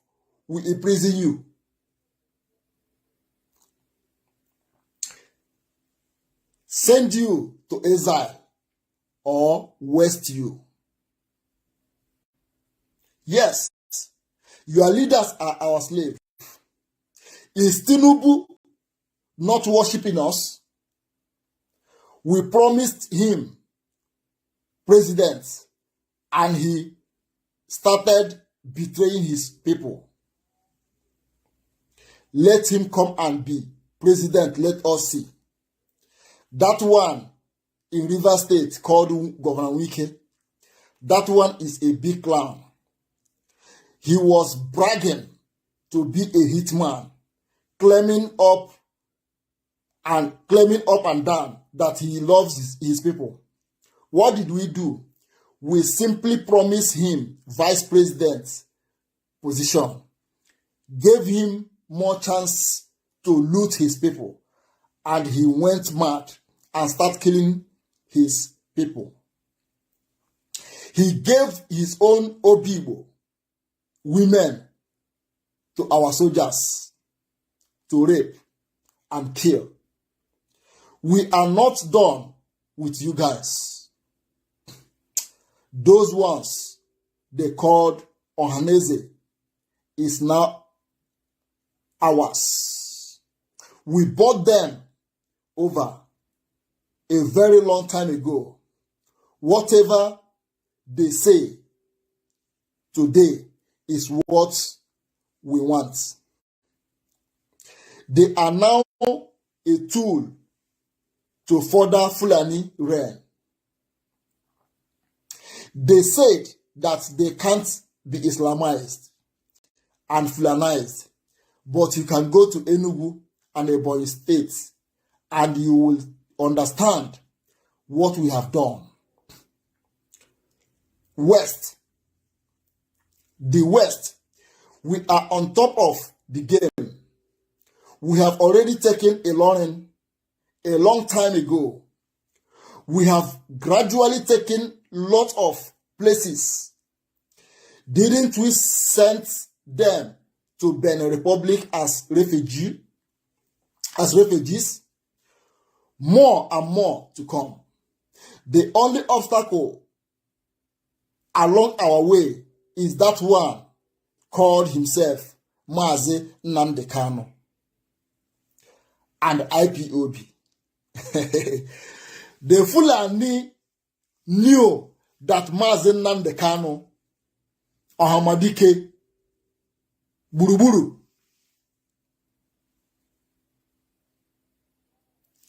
we imprison you. Send you to exile or waste you. Yes, your leaders are our slaves. Is Tinubu not worshiping us? We promised him president, and he started betraying his people. Let him come and be president. Let us see. That one in River State called Governor Wike, that one is a big clown. He was bragging to be a hitman, claiming up and down that he loves his people. What did we do? We simply promised him vice president position, gave him more chance to loot his people, and he went mad and started killing his people. He gave his own Obibo women to our soldiers to rape and kill. We are not done with you guys. Those ones they called Ohaneze is now ours. We bought them over a very long time ago. Whatever they say today is what we want. They are now a tool to further Fulani reign. They said that they can't be Islamized and Fulanized, but you can go to Enugu and Ebonyi states and you will understand what we have done. West, the West, we are on top of the game. We have already taken Ilorin a long time ago. We have gradually taken lots of places. Didn't we send them to Benin Republic as refugees? More and more to come. The only obstacle along our way is that one called himself Mazi Nnamdi Kanu and IPOB. The Fulani knew that Mazi Nnamdi Kanu, Ahamadike, Buruburu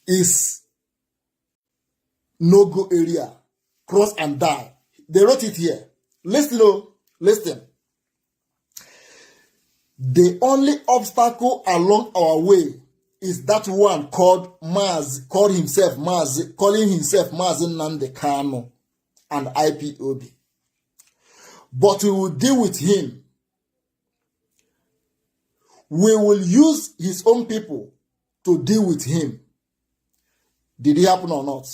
is no-go area, cross and die. They wrote it here. Listen. The only obstacle along our way is that one called Mazi, calling himself Mazi Nnamdi Kanu and IPOB. But we will deal with him. We will use his own people to deal with him. Did it happen or not?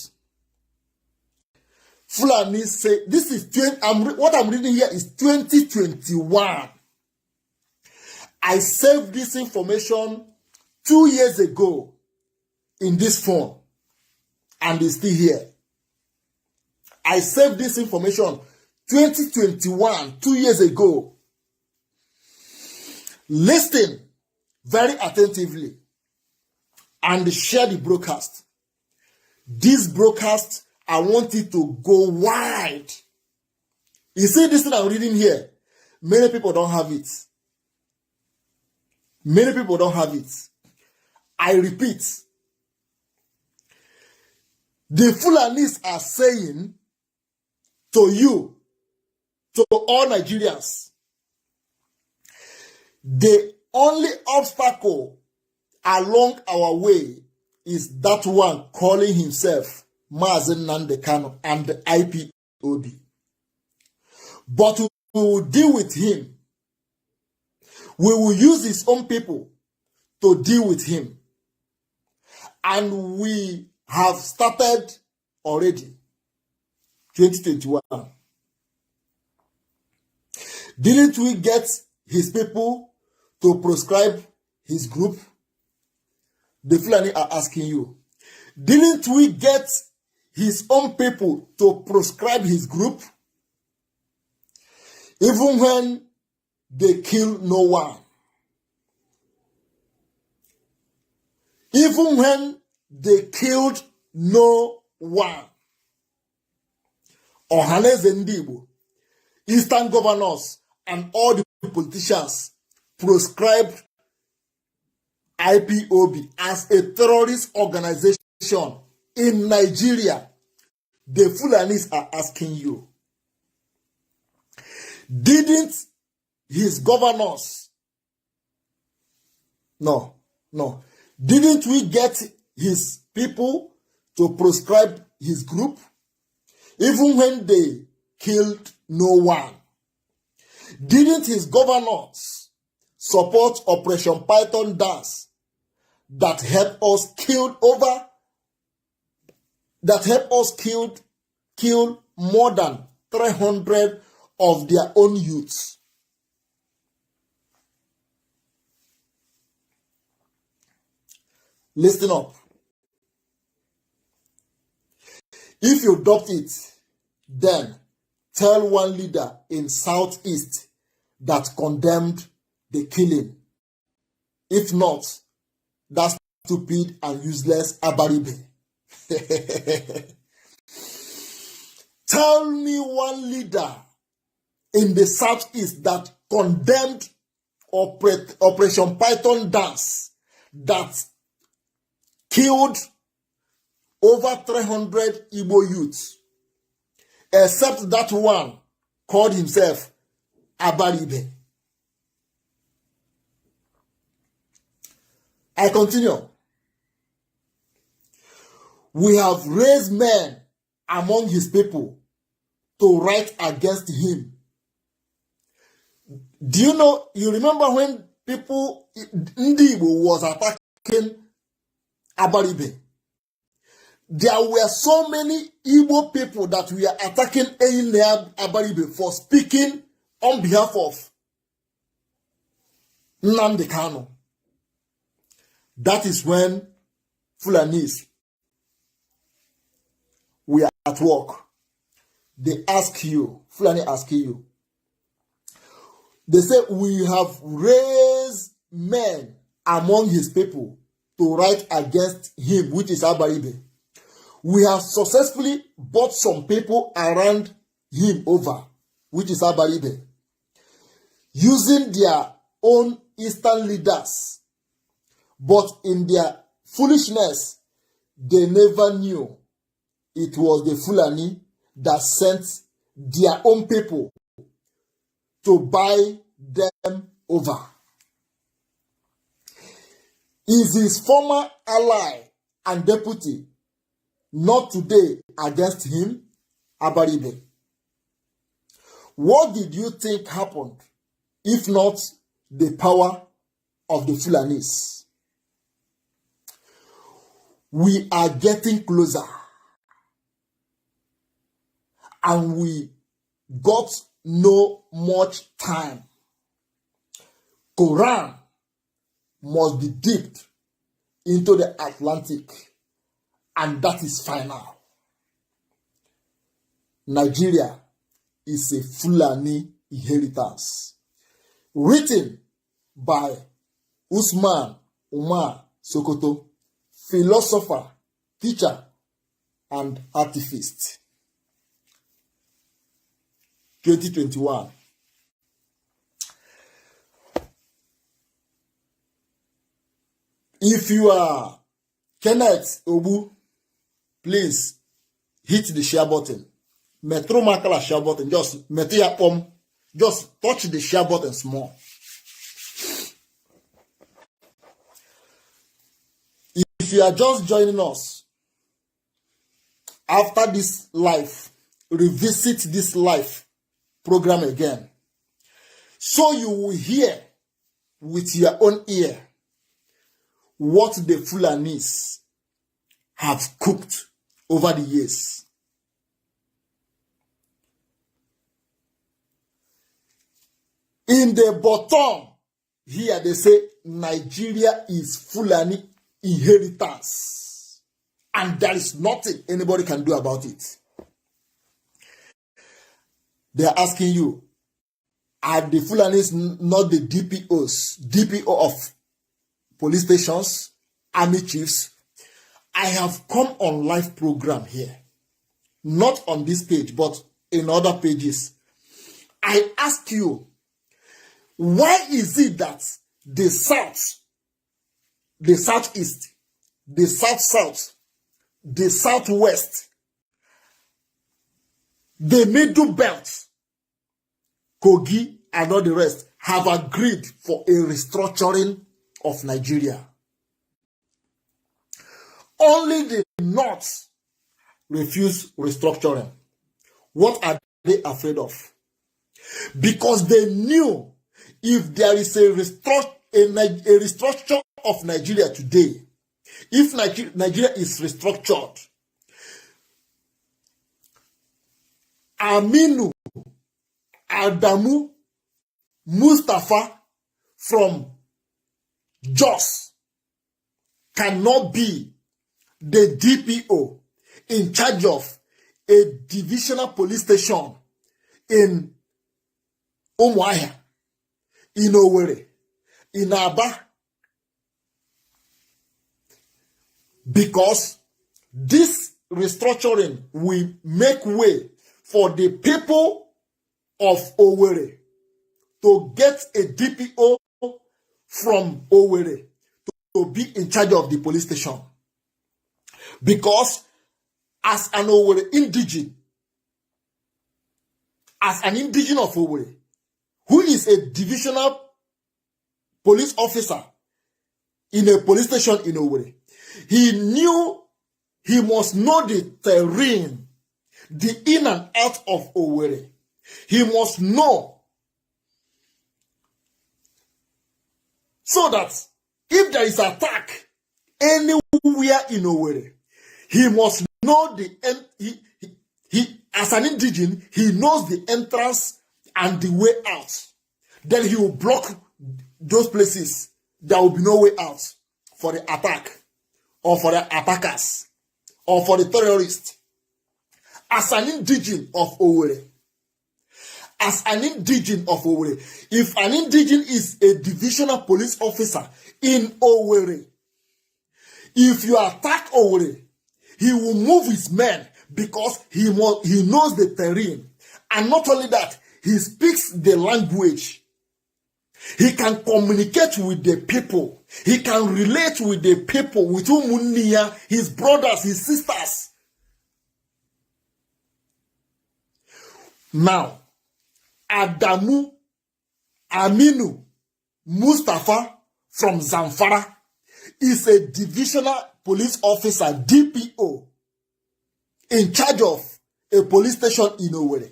Fulani say, this is what I'm reading here is 2021. I saved this information 2 years ago in this phone, and it's still here. I saved this information 2021, 2 years ago. Listen very attentively and share the broadcast. This broadcast, I want it to go wide. You see this thing I'm reading here? Many people don't have it. Many people don't have it. I repeat. The Fulanis are saying to you, to all Nigerians, the only obstacle along our way is that one calling himself Mazi Nnamdi Kanu and the IPOB. But we will deal with him. We will use his own people to deal with him. And we have started already. 2021. Didn't we get his people to proscribe his group? The Fulani are asking you. Didn't we get his own people to proscribe his group? Even when they kill no one. Even when they killed no one. Ohaneze Ndigbo, Eastern governors, and all the politicians proscribed IPOB as a terrorist organization in Nigeria. The Fulanis are asking you, didn't his governors, didn't we get his people to proscribe his group? Even when they killed no one. Didn't his governors support Operation Python dance that helped us kill more than 300 of their own youths. Listen up. If you adopt it, then tell one leader in Southeast that condemned the killing. If not, that stupid and useless Abaribe. Tell me one leader in the Southeast that condemned Operation Python dance that killed over 300 Igbo youths, except that one called himself Abaribe. I continue. We have raised men among his people to write against him. Do you know, you remember when people, Ndigbo was attacking Abaribe? There were so many Igbo people that were attacking Abaribe for speaking on behalf of Nnamdi Kanu. That is when Fulanis we are at work. They ask you, Fulani asking you. They say, we have raised men among his people to write against him, which is Abaribe. We have successfully brought some people around him over, which is Abaribe, using their own Eastern leaders. But in their foolishness, they never knew it was the Fulani that sent their own people to buy them over. Is his former ally and deputy not today against him, Abaribe? What did you think happened if not the power of the Fulanis? We are getting closer, and we got no much time. Quran must be dipped into the Atlantic, and that is final. Nigeria is a Fulani inheritance. Written by Usman Umar Sokoto, philosopher, teacher, and activist. 2021. If you are Kenneth Obu, please hit the share button. Metro Makala share button. Just touch the share button small. If you are just joining us, after this live, revisit this live program again, so you will hear with your own ear what the Fulanis have cooked over the years. In the bottom here, they say Nigeria is Fulani inheritance, and there is nothing anybody can do about it. They are asking you, are the Fulanis not the DPO of police stations, army chiefs? I have come on live program here, not on this page, but in other pages. I ask you, why is it that the South, the Southeast, the South-South, the Southwest, the Middle Belt, Kogi, and all the rest have agreed for a restructuring of Nigeria? Only the North refuse restructuring. What are they afraid of? Because they knew if there is a restructure of Nigeria today, if Nigeria is restructured, Aminu Adamu Mustafa from Jos cannot be the DPO in charge of a divisional police station in Umuahia, in Owerri, in Aba, because this restructuring will make way for the people of Owerri to get a DPO from Owerri to be in charge of the police station. Because as an Owerri indigene, of Owerri, who is a divisional police officer in a police station in Owerri, he knew he must know the terrain, the in and out of Owerri. He must know so that if there is attack anywhere in Owerri, he must know he as an indigene, he knows the entrance and the way out. Then he will block those places. There will be no way out for the attack, or for the attackers, or for the terrorists. As an indigene of Owerri, if an indigene is a divisional police officer in Owerri, if you attack Owerri, he will move his men because he knows the terrain. And not only that, he speaks the language. He can communicate with the people. He can relate with the people, with whom his brothers, his sisters. Now, Aminu Mustafa from Zamfara is a divisional police officer, DPO, in charge of a police station in Owerri.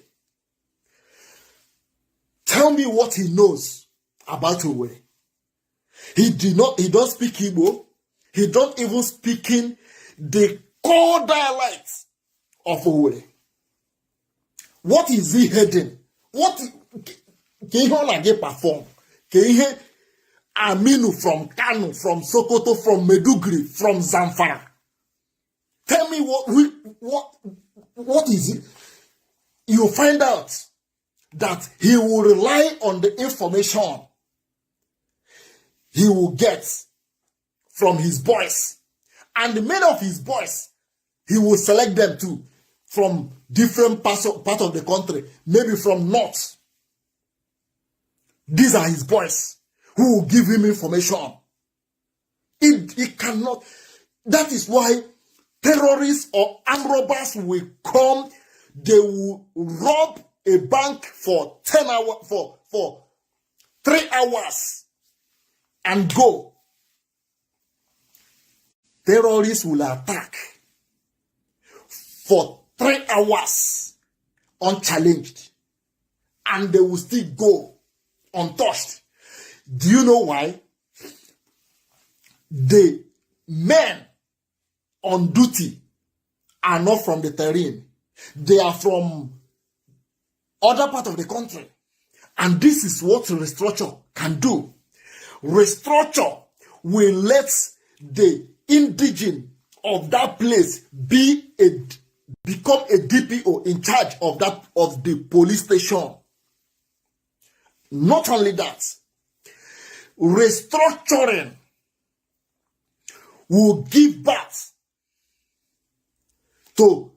Tell me what he knows about Owerri. He don't speak Igbo. He don't even speak in the core dialects of Owerri. What is he heading? What can he perform? Can he Aminu from Kanu, from Sokoto, from Meduguri, from Zamfara? Tell me what is it? You find out that he will rely on the information he will get from his boys. And many of his boys, he will select them too from different parts of the country, maybe from north. These are his boys who will give him information. It cannot. That is why terrorists or armed robbers will come. They will rob a bank for 10 hours, for 3 hours and go. Terrorists will attack for 3 hours unchallenged, and they will still go untouched. Do you know why? The men on duty are not from the terrain. They are from other part of the country. And this is what restructure can do. Restructure will let the indigene of that place become a DPO in charge of the police station. Not only that, restructuring will give birth to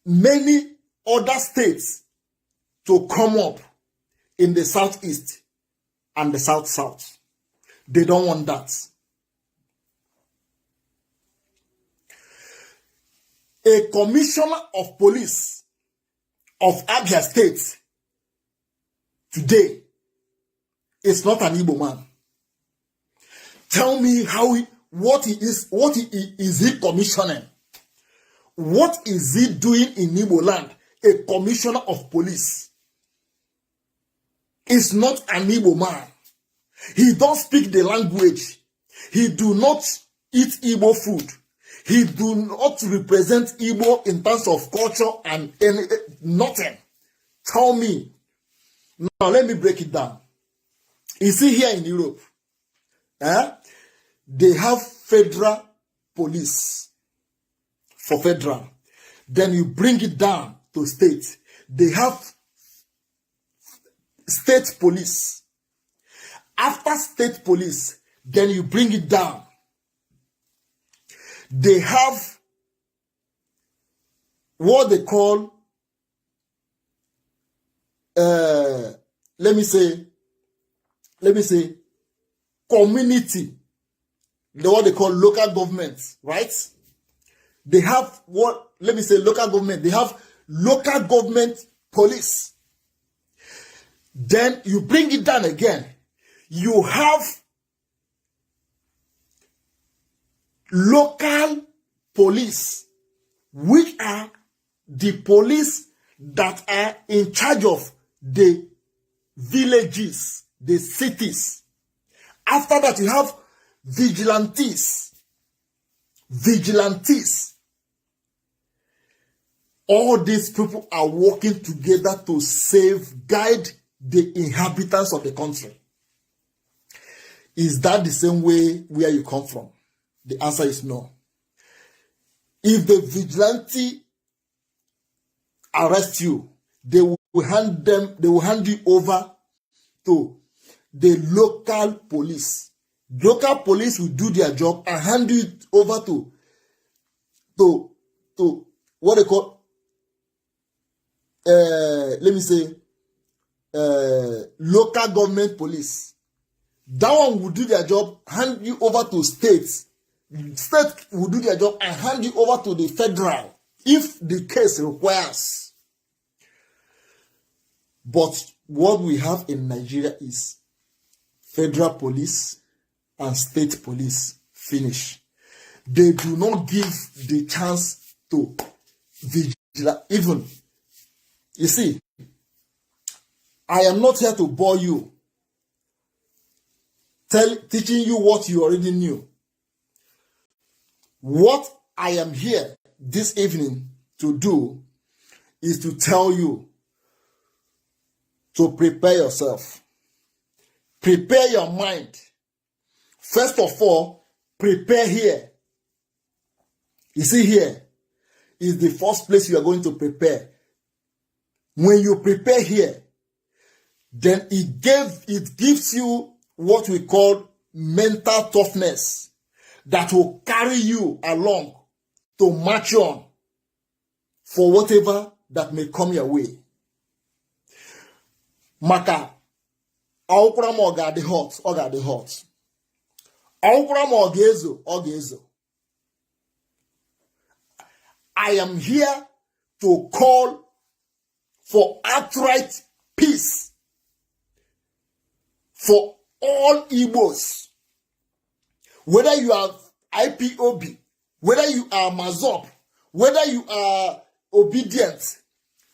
many other states to come up in the southeast and the south. They don't want that. A commissioner of police of Abia State today is not an Igbo man. Tell me what is he commissioning? What is he doing in Igbo land? A commissioner of police is not an Igbo man. He don't speak the language. He do not eat Igbo food. He do not represent Igbo in terms of culture and nothing. Tell me. Now let me break it down. You see here in Europe, they have federal police for federal. Then you bring it down to state. They have state police. After state police, then you bring it down. They have what they call, let me say, community. What they call local government, right? They have local government. They have local government police. Then you bring it down again. You have local police, which are the police that are in charge of the villages, the cities. After that, you have vigilantes. All these people are working together to safeguard the inhabitants of the country. Is that the same way where you come from? The answer is no. If the vigilante arrest you, they will hand you over to the local police. Local police will do their job and hand you over to what they call local government police. That one will do their job, hand you over to states. State will do their job and hand you over to the federal if the case requires. But what we have in Nigeria is federal police and state police. Finish. They do not give the chance to vigilante. Even, you see, I am not here to bore you, teaching you what you already knew. What I am here this evening to do is to tell you to prepare yourself. Prepare your mind. First of all, prepare here. You see, here is the first place you are going to prepare. When you prepare here, then it gives you what we call mental toughness that will carry you along to march on for whatever that may come your way. Maka, aukura mo ga the hot, or ga the hot. Aukura mo gezo, or gezo. I am here to call for outright peace for all Igbos. Whether you are IPOB, whether you are Mazop, whether you are Obidient,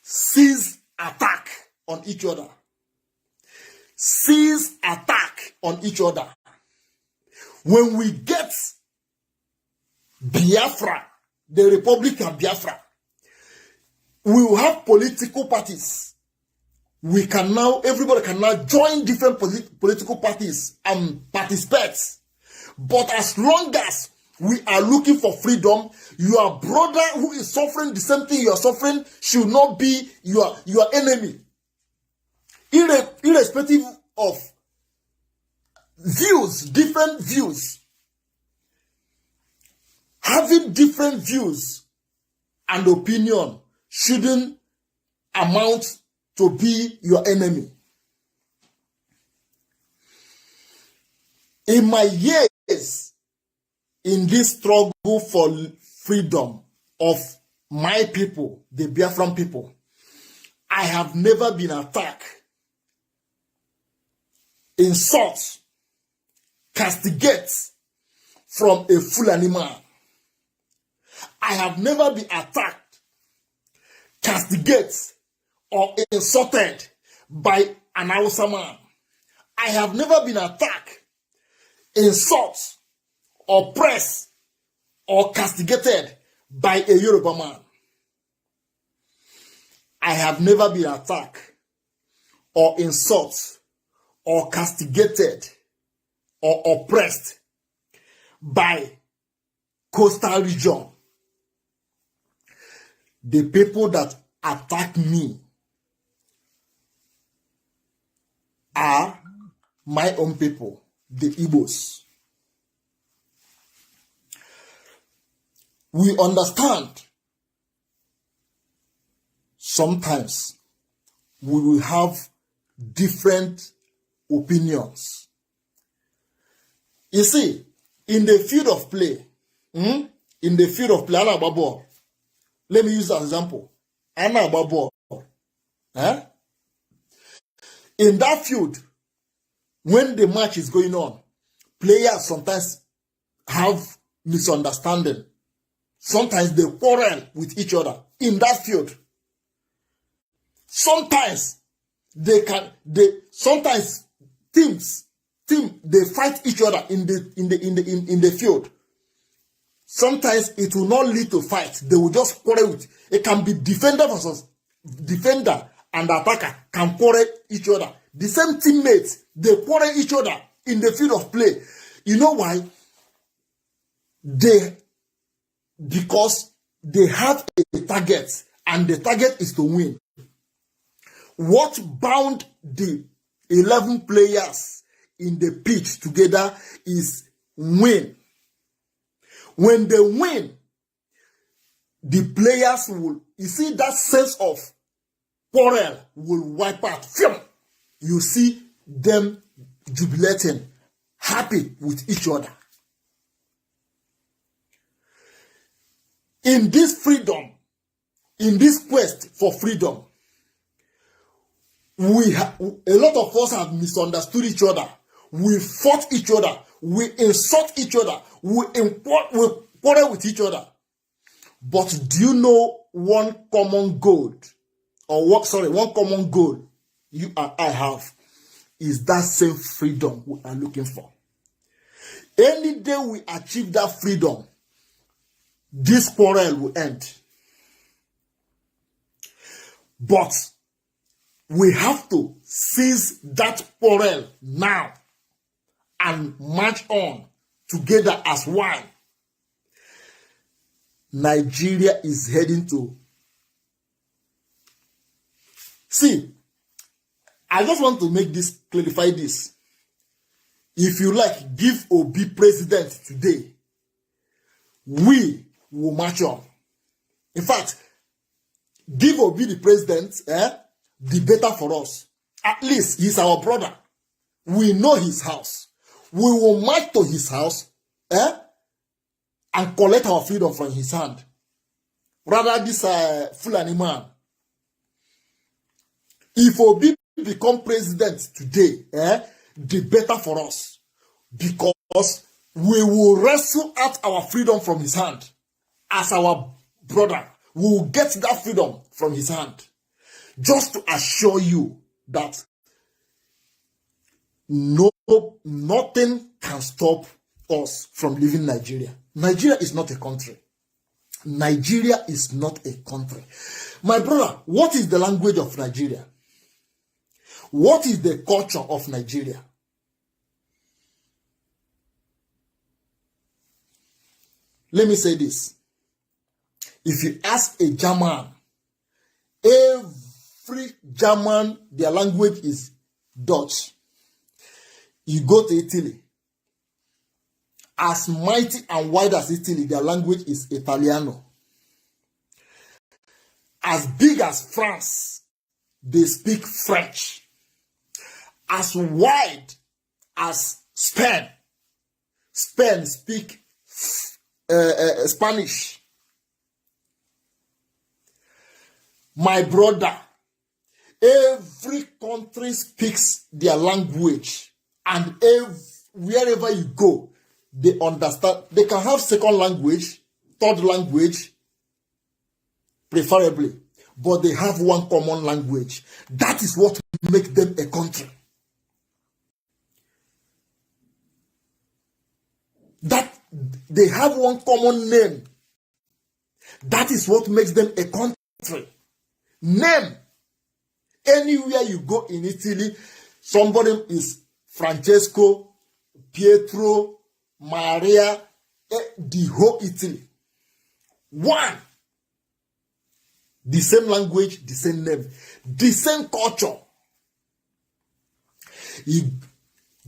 cease attack on each other. Cease attack on each other. When we get Biafra, the Republic of Biafra, we will have political parties. Everybody can now join different political parties and participate. But as long as we are looking for freedom, your brother who is suffering the same thing you are suffering should not be your enemy. Irrespective of views, different views. Having different views and opinion shouldn't amount to be your enemy. In my years in this struggle for freedom of my people, the Biafran people, I have never been attacked, insult, castigate from a Fulani man. I have never been attacked, castigate, or insulted by an Hausa man. I have never been attacked, insult, oppressed or castigated by a Yoruba man. I have never been attacked or insulted or castigated or oppressed by coastal region. The people that attack me are my own people, the Igbos. We understand sometimes we will have different opinions. You see, in the field of play, Anababo, let me use an example. Anababo. In that field, when the match is going on, players sometimes have misunderstanding. Sometimes they quarrel with each other in that field. Sometimes sometimes teams they fight each other in the field. Sometimes it will not lead to fight. They will just quarrel with. It can be defender versus defender, and the attacker can quarrel each other. The same teammates, they quarrel each other in the field of play. You know why? Because they have a target, and the target is to win. What bound the 11 players in the pitch together is win. When they win, the players will, you see, that sense of quarrel will wipe out. You see them jubilating, happy with each other. In this freedom, in this quest for freedom, a lot of us have misunderstood each other. We fought each other. We insult each other. We quarrel with each other. But do you know one common goal you and I have is that same freedom we are looking for. Any day we achieve that freedom, this quarrel will end. But we have to seize that quarrel now and march on together as one. Nigeria is heading to. See, I just want to clarify this. If you like, give Obi president today. We will march on. In fact, give Obi the president, the better for us. At least he's our brother. We know his house. We will march to his house and collect our freedom from his hand. Rather this Fulani man. If Obi become president today, the better for us. Because we will wrestle out our freedom from his hand. As our brother, we will get that freedom from his hand. Just to assure you that nothing can stop us from leaving Nigeria. Nigeria is not a country. Nigeria is not a country. My brother, what is the language of Nigeria? What is the culture of Nigeria? Let me say this. If you ask a German, every German, their language is Dutch. You go to Italy, as mighty and wide as Italy, their language is Italiano. As big as France, they speak French. As wide as Spain, Spain speak Spanish. My brother, every country speaks their language, and wherever you go, they understand. They can have second language, third language, preferably, but they have one common language. That is what makes them a country. They have one common name. That is what makes them a country. Name. Anywhere you go in Italy, somebody is Francesco, Pietro, Maria, the whole Italy. One. The same language, the same name, the same culture.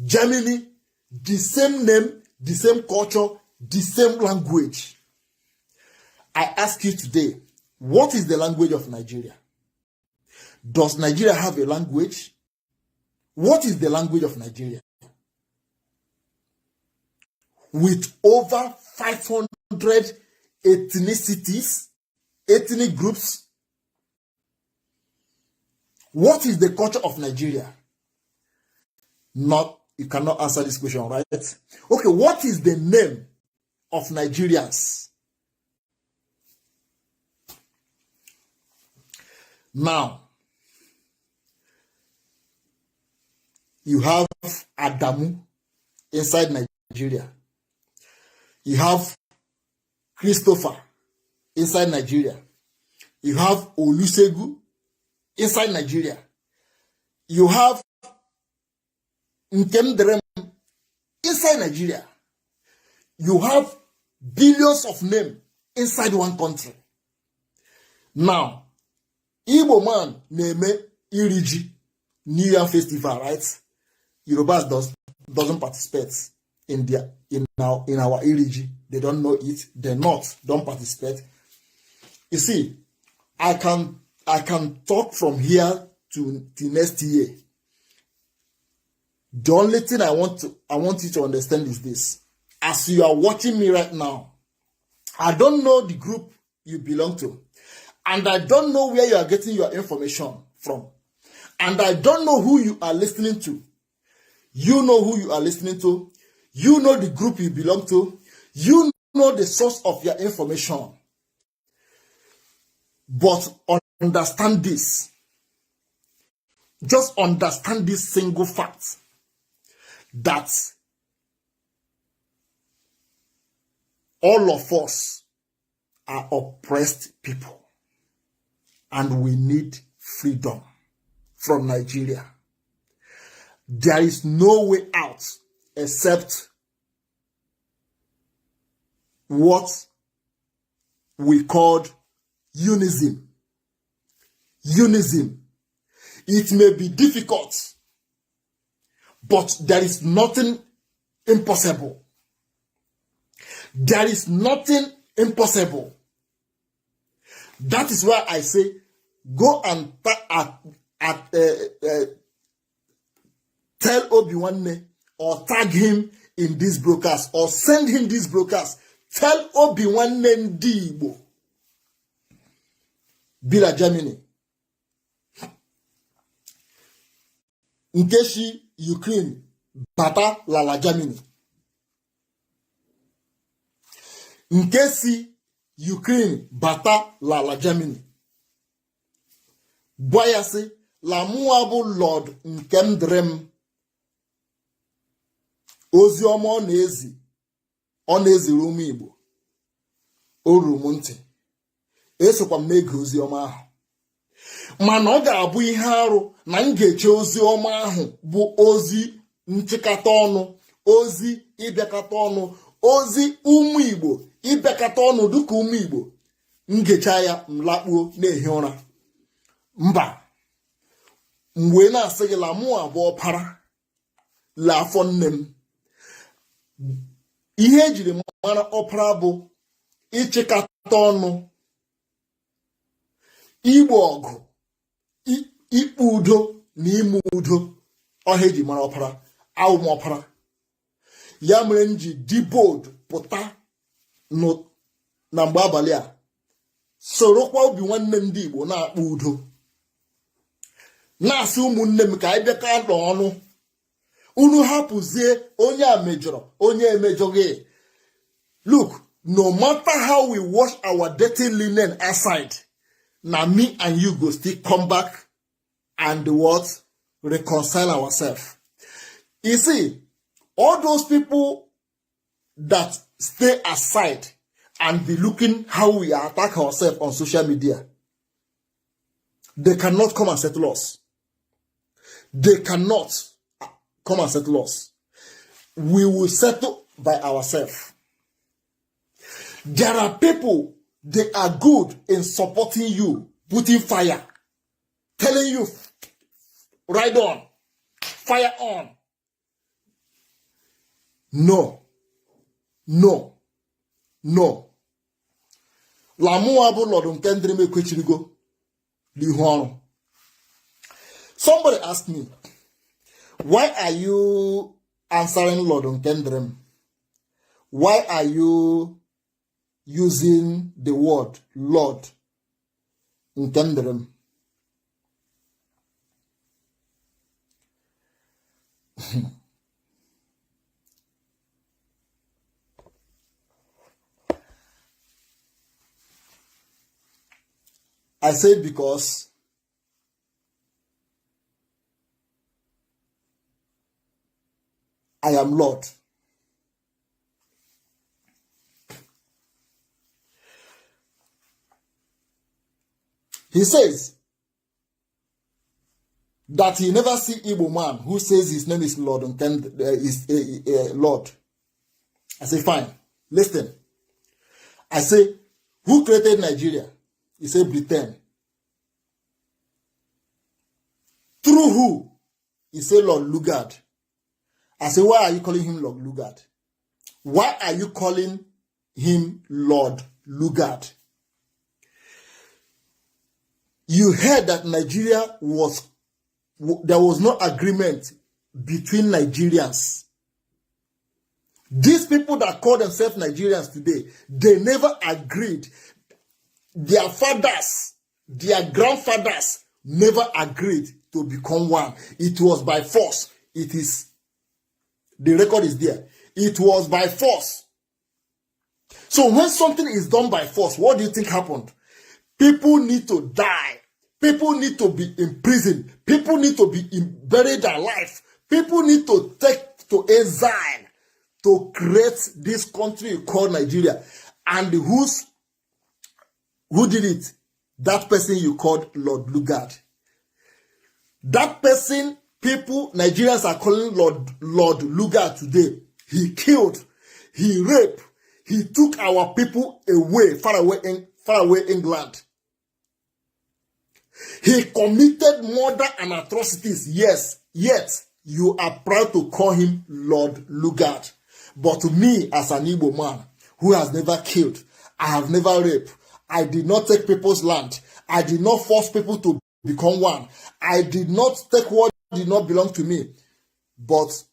Germany, the same name, the same culture, the same language. I ask you today, what is the language of Nigeria? Does Nigeria have a language? What is the language of Nigeria? With over 500 ethnicities, ethnic groups, what is the culture of Nigeria? You cannot answer this question, right? Okay, what is the name of Nigerians? Now, you have Adamu inside Nigeria. You have Christopher inside Nigeria. You have Olusegun inside Nigeria. You have NKEMDIRIM inside Nigeria. You have billions of names inside one country. Now, Igbo man name Iriji New Year Festival, right? Yorubas doesn't participate in our Iriji. They don't know it. Don't participate. You see, I can talk from here to the next year. The only thing I want you to understand is this. As you are watching me right now, I don't know the group you belong to. And I don't know where you are getting your information from. And I don't know who you are listening to. You know who you are listening to. You know the group you belong to. You know the source of your information. But understand this. Just understand this single fact. That all of us are oppressed people. And we need freedom from Nigeria. There is no way out except what we called unism. Unism. It may be difficult, but there is nothing impossible. There is nothing impossible. That is why I say, go and tell Obi-Wan or tag him in this broadcast or send him this broadcast. Tell Obi-Wan Ndigbo. Bila Germany. Nkeshi Ukraine. Bata Lala Germany. Nkesi Ukraine bata la Germany. Boyasi la muabu Lord NKEMDIRIM. Ozi ọma ọ na-ezi rumu Igbo. O rumu ntị. Esokwa m na-ege ozi ọma ahụ. Mana ọ ga-abụ ihe arụ na m ga-eche ozi ọma ahụ bụ ozi nchịkata ọnụ, ozi ịbịakata ọnụ, ozi ụmụ Igbo ịbịakata ọnụ dịka ụmụ Igbo. Ngecha ya mlakpuo na-ehi ụra. Mba. Mgbe na-asị gị la mụ abụọ para la afọ nne m. Ihe ejiri mara ọpara bụ ịchịkata ọnụ, igbo ọgụ, ikpe udo na ime udo. Ọha eji mara ọpara, awụm ọpara. Ya mere m ji dị bold pụta na mgbe abalị a sorokwa obi nwanne m ndị Igbo na-akpọ udo, na-asị ụmụnne m ka anyị bịaka ọnụ. Unu hapụzie onye a mejọrọ onye emejọghị. Look, no matter how we wash our dirty linen aside, na me and you go still come back and what? Reconcile ourselves. You see, all those people that stay aside and be looking how we attack ourselves on social media. They cannot come and settle us. They cannot come and settle us. We will settle by ourselves. There are people, they are good in supporting you, putting fire, telling you, ride on, fire on. No. Lamuabu Lord NKEMDIRIM ekwechirigo lihu ọrụ. Somebody asked me, why are you answering Lord NKEMDIRIM? Why are you using the word Lord NKEMDIRIM? I said because I am Lord. He says that he never see Igbo man who says his name is Lord and is Lord. I say, fine, listen. I say, who created Nigeria? He said, Britain. Through who? He said, Lord Lugard. I say, why are you calling him Lord Lugard? Why are you calling him Lord Lugard? You heard that Nigeria there was no agreement between Nigerians. These people that call themselves Nigerians today, they never agreed. Their fathers, their grandfathers never agreed to become one. It was by force. The record is there. It was by force. So when something is done by force, what do you think happened? People need to die. People need to be imprisoned. People need to be buried alive. People need to take to exile to create this country called Nigeria. And who did it? That person you called Lord Lugard. That person, Nigerians are calling Lord Lugard today. He killed, he raped, he took our people away, far away England. He committed murder and atrocities, yes, yet you are proud to call him Lord Lugard. But to me, as an Igbo man who has never killed, I have never raped, I did not take people's land. I did not force people to become one. I did not take what did not belong to me. But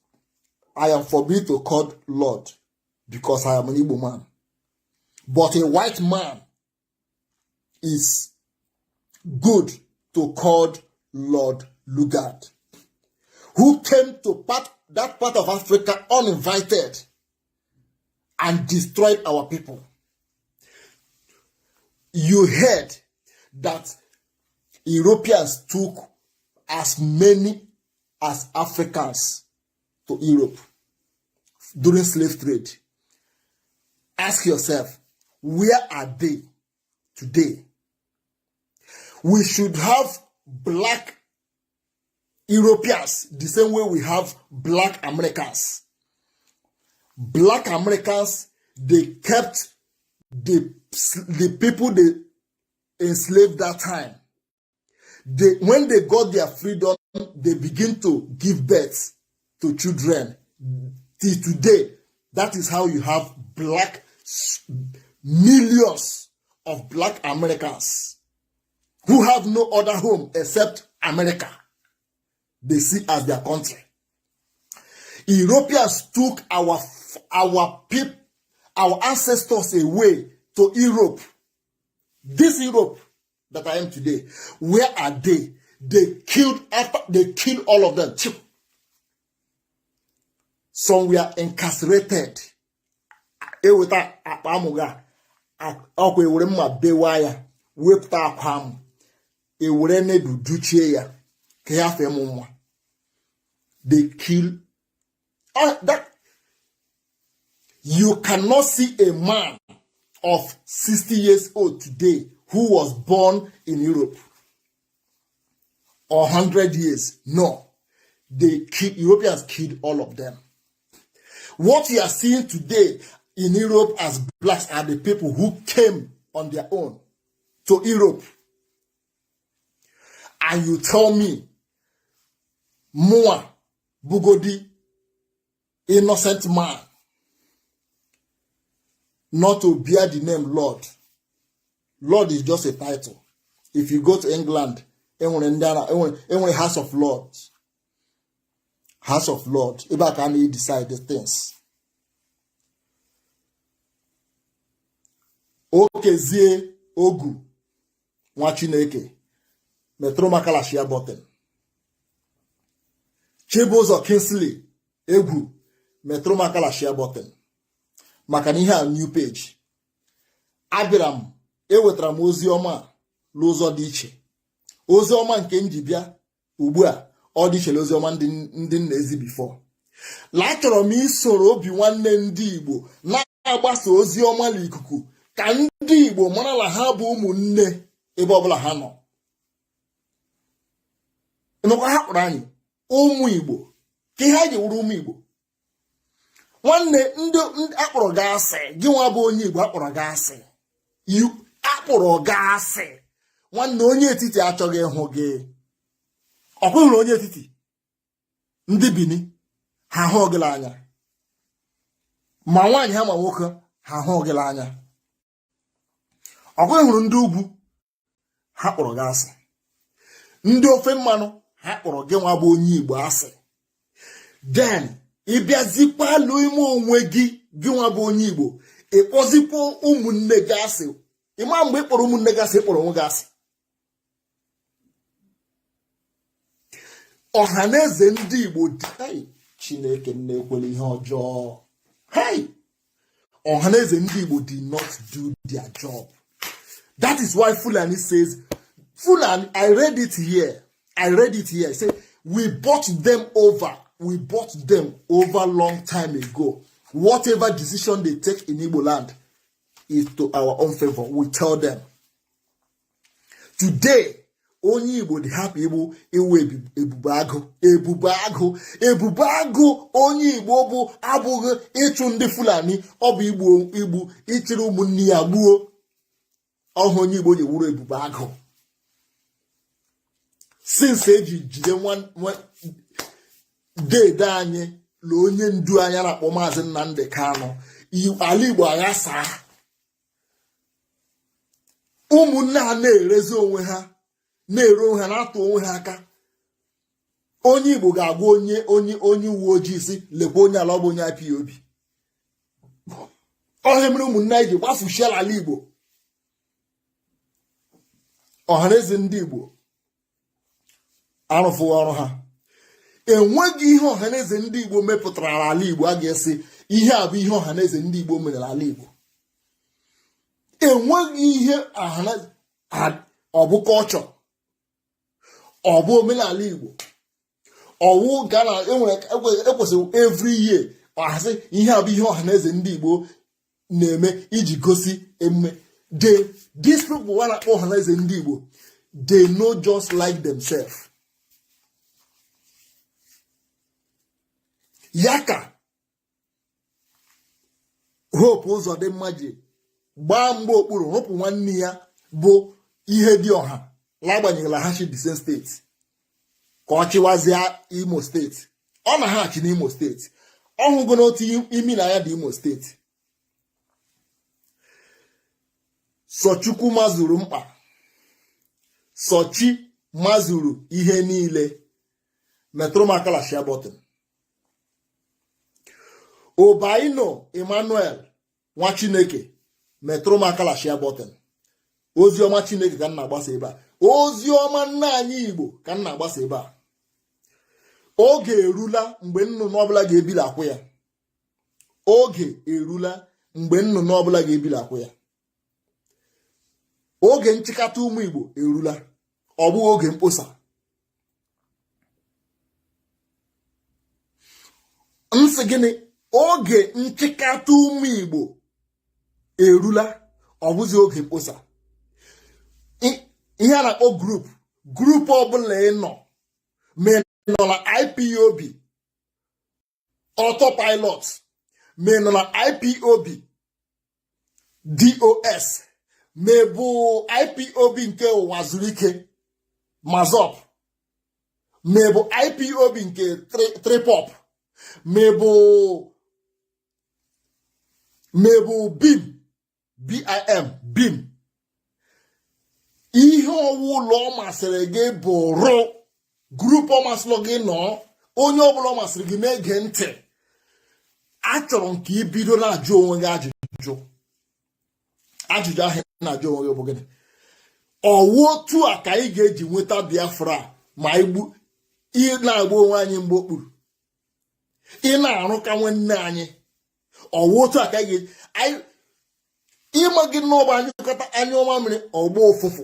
I am forbidden to call Lord because I am an Igbo man. But a white man is good to call Lord Lugard, who came to that part of Africa uninvited and destroyed our people. You heard that Europeans took as many as Africans to Europe during slave trade. Ask yourself, where are they today? We should have black Europeans the same way we have black Americans. Black Americans, they kept the people they enslaved that time. When they got their freedom, they begin to give birth to children. Till today, that is how you have millions of black Americans who have no other home except America. They see as their country. Europeans took our ancestors away to Europe. This Europe that I am today, where are they? They killed all of them. Some were incarcerated. They kill that. You cannot see a man of 60 years old today who was born in Europe or 100 years. No. Europeans killed all of them. What you are seeing today in Europe as blacks are the people who came on their own to Europe. And you tell me, Moa, Bugodi, innocent man, not to bear the name Lord. Lord is just a title. If you go to England, everyone House of Lords. House of Lords. Eba can he decide the things. Okezie Ogu Nwachineke Metro Makala share button. Chibuzo Kingsley Egwu Metro Makala share button. Makanihe a new page. Abiram ewetara m ozi ọma n'ụzọ dị iche. Ozi ọma nke njibia ugbu a ọ dị iche ozi ọma ndị na-ezi before. La chọrọ m isoro obi nwanne ndị Igbo na-agbasa ozi ọma n'ikuku ka ndị Igbo mara na ha bụ ụmụnne ebe ọbụla ha nọ. Ịnụkwa ha kpọrọ anyị ụmụ Igbo ka ihe ji wuru ụmụ Igbo. Nwanne ndị akpọrọ gị asị, gị nwa bụ onye Igbo akpọrọ gị asị. Akpọrọ gị asị. Nwanne onye etiti achọghị ịhụ gị. Ọkwa hụrụ onye etiti. Ndị Bini ha hụ gị n'anya. Ma nwaanyị ha ma nwoke ha hụ gị n'anya. Ọkwa hụrụ ndị ugwu ha kpọrọ gị asị. Ndị ofe mmanụ ha kpọrọ gị nwa bụ onye Igbo asị. Then ịbịazikwa alụ ime onwe gị gị nwa bụ onye Igbo ịkpọzikwa ụmụnne gị asị. Ịma mgbe ịkpọrọ ụmụnne gị asị ịkpọrọ onwe gị asị. Ọhaneze ndị Igbo dị Chineke na-ekwele ihe ọjọọ. Ọhaneze ndị Igbo did not do their job. That is why Fulani says, Fulani, I read it here. It said, we bought them over. We bought them over long time ago. Whatever decision they take in Igbo land is to our own favor. We tell them. Today, onye Igbo dị hapụ Igbo ewu ebubo agụ onye Igbo bụ abụghị ịchụ ndị Fulani, ọ bụ Igbo ịchịrị ụmụnne ya gbuo. Ọhụ onye Igbo ji wuru ebubo agụ. Since eji jide dede anyị na onye ndu anya na-akpọ Mazi Nnamdi Kanu, ala Igbo aghasa. Ụmụnne ha na-erezi onwe ha, na-ere onwe ha, na-atụ onwe ha aka. Onye Igbo ga-agwa onye uwe ojii si lekwa onye ala ọ bụ onye IPOB. Ọha mere ụmụnne anyị ji gbafuchiala ala Igbo. Ọhaneze ndị Igbo arụfụ ọrụ ha. Enweghị ihe ọhaneze ndị Igbo mepụtara ala Igbo a ga-esi ihe a bụ ihe ọhaneze ndị Igbo mere ala Igbo. Enweghị ihe ọhaneze ọ bụ kọlchọ, ọ bụ omenala Igbo, ọwụ ga na ekwesịrị every year ọhazi ihe a bụ ihe ọhaneze ndị Igbo na-eme iji gosi emume. These people who na-akpọ ọhaneze ndị Igbo, they know just like themselves. Yaka Hope Uzodimma ji gbaa mgbe okpuru Hope nwanne ya bụ ihe dị ọha lagbanyela ha chi the same steeti ka ọ chịwazịa Imo steeti. Ọ na ha achị n'Imo steeti. Ọ hụgo n'otu imi na ya dị Imo steeti. Sochukwu mazuru mkpa. Sochi mazuru ihe niile. Metro Makala share button. Obaino Emmanuel Nwachineke Metro Makala share button. Oziọma Chineke ka na-agbasa ebe a. Oziọma nna anyị Igbo ka na-agbasa ebe a. Oge erula mgbe nnụnụ ọbụla ga-ebili akwụ ya. Oge erula mgbe nnụnụ ọbụla ga-ebili akwụ ya. Oge nchịkọta ụmụ Igbo erula. Ọ bụ oge mkposa. Nsị gịnị oge nchịkata ụmụ Igbo erula, ọ bụzi oge mkposa. Ihe a na-akpọ grup ọbụla ị nọ, ma ị nọ na IPOB autopilot, ma ị nọ na IPOB DOS, ma bụ IPOB nke ụwa zuru ike Mazop, ma bụ IPOB nke Tripop, ma bụ BIM. Ihe ọwụlọ ọ masịrị gị bụrụ grup ọ masịrị gị nọ, onye ọbụla ọ masịrị gị na-ege ntị. Achọrọ m ka ị bido na-ajụ onwe gị ajụjụ ahụ na-ajụ onwe gị bụ gịnị? Ọwụ otu a ka anyị ga-eji nweta Biafra ma ị na-agba onwe anyị mgbe okpuru, ị na-arụ ka nwanne anyị. Ọwụ otu a ka anyị ịma gị n'ọba anyị kọta anya ọma mmiri ọgba ụfụfụ.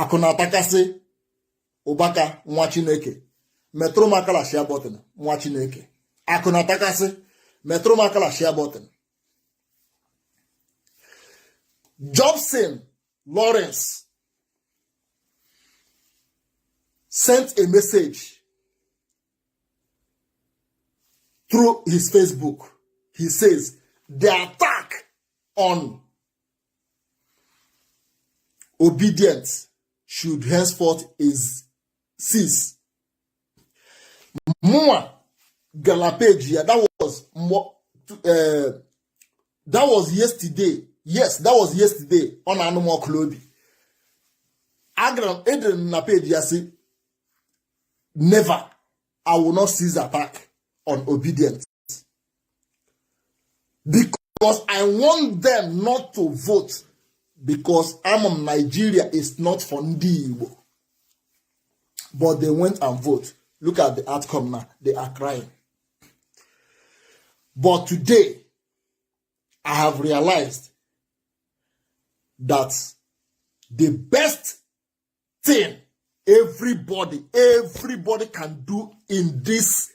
Akụ na-atakasị ụbaka nwa Chineke, metụrụ m akala share button nwa Chineke. Akụ na-atakasị, metụrụ m akala share button. Jobson Lawrence sent a message through his Facebook. He says the attack on Obidient should henceforth cease. Mua Galapagea, that was yesterday. Yes, that was yesterday on Animal Club. Agram Eden Napedia say, never, I will not cease attack on Obedience. Because I want them not to vote, because Nigeria is not for Ndigbo. But they went and vote. Look at the outcome now. They are crying. But today, I have realized that the best thing everybody can do in this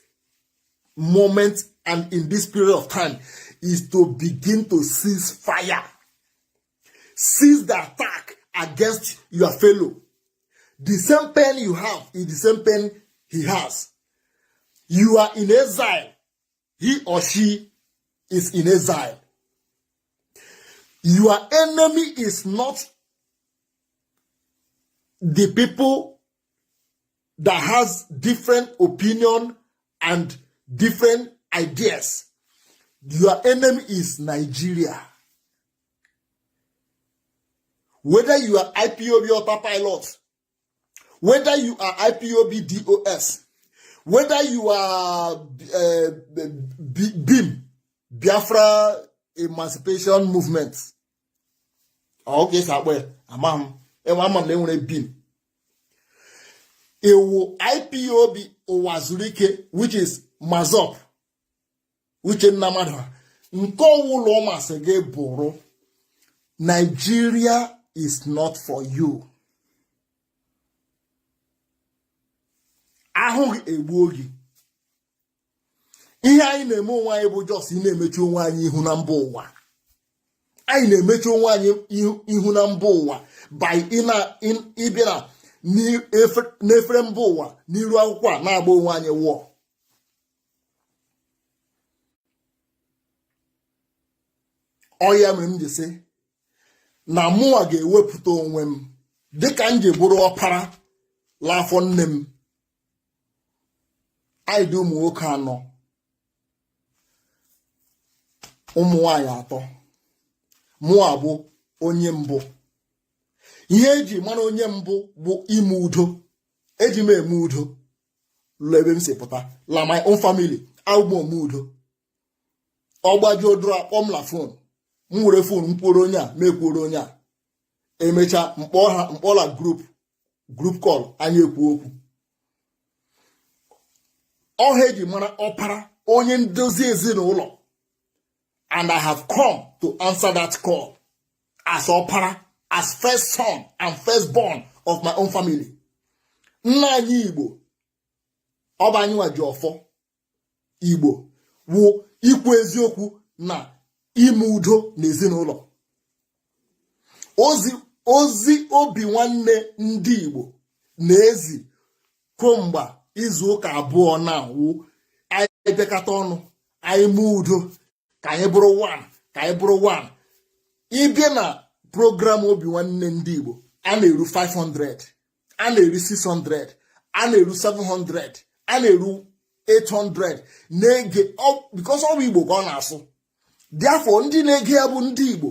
moment and in this period of time is to begin to cease fire. Cease the attack against your fellow. The same pain you have is the same pain he has. You are in exile. He or she is in exile. Your enemy is not the people that has different opinion and different ideas. Your enemy is Nigeria. Whether you are IPOB autopilot, whether you are IPOB DOS, whether you are BIM, Biafra Emancipation Movement. Okay, so amam BIM. Ewo IPOB Owazurike, which is Mazop, which is Nnamdi. Nkowuloma sege boro. Nigeria is not for you. Ahụ egbu ogi. Ihe anyị na-eme onwe anyị bụ just na-emechi onwe anyị ihu na mba ụwa. Anyị na-emechi onwe anyị ihu na mba ụwa by ịbịa n'efere mba ụwa n'iru akwụkwọ a na-agba onwe anyị wụọ. Ọya mere m ji sị na mụnwa ga-ewepụta onwe m dịka m ji bụrụ ọpara l'afọ nne m. Anyị dị ụmụ nwoke 4, ụmụ nwaanyị 3. Mụ abụ onye mbụ. Ihe eji mara onye mbụ bụ ime udo. Eji m eme udo lebe m si pụta la my own family agbo ome udo. Ọgbaji odoro akpọ m la phone. M were phone mkpụrụ onye a mekwuru onye a. Emecha mkpọla group call anyị ekwu okwu. Ọha eji mara ọpara onye ndozi ezinụlọ. And I have come to answer that call as ọpara, as first son and firstborn of my own family. nna anyị Igbo ọba anyị nwa ji ọfọ Igbo wụ ikwu eziokwu na ime udo n'ezinụlọ. Ozi obi nwanne ndị Igbo na-ezi kwamgbe izu ụka abụọ na wụ anyị bekata ọnụ, anyị mee udo, ka anyị bụrụ one, ka anyị bụrụ one. Ịbịa na program obi nwanne ndị Igbo, a na-eru 500, a na-eru 600, a na-eru 700, a na-eru 800 na-ege because ọ bụ Igbo ka ọ na-asụ. Dị afọ ndị na-ege ya bụ ndị Igbo,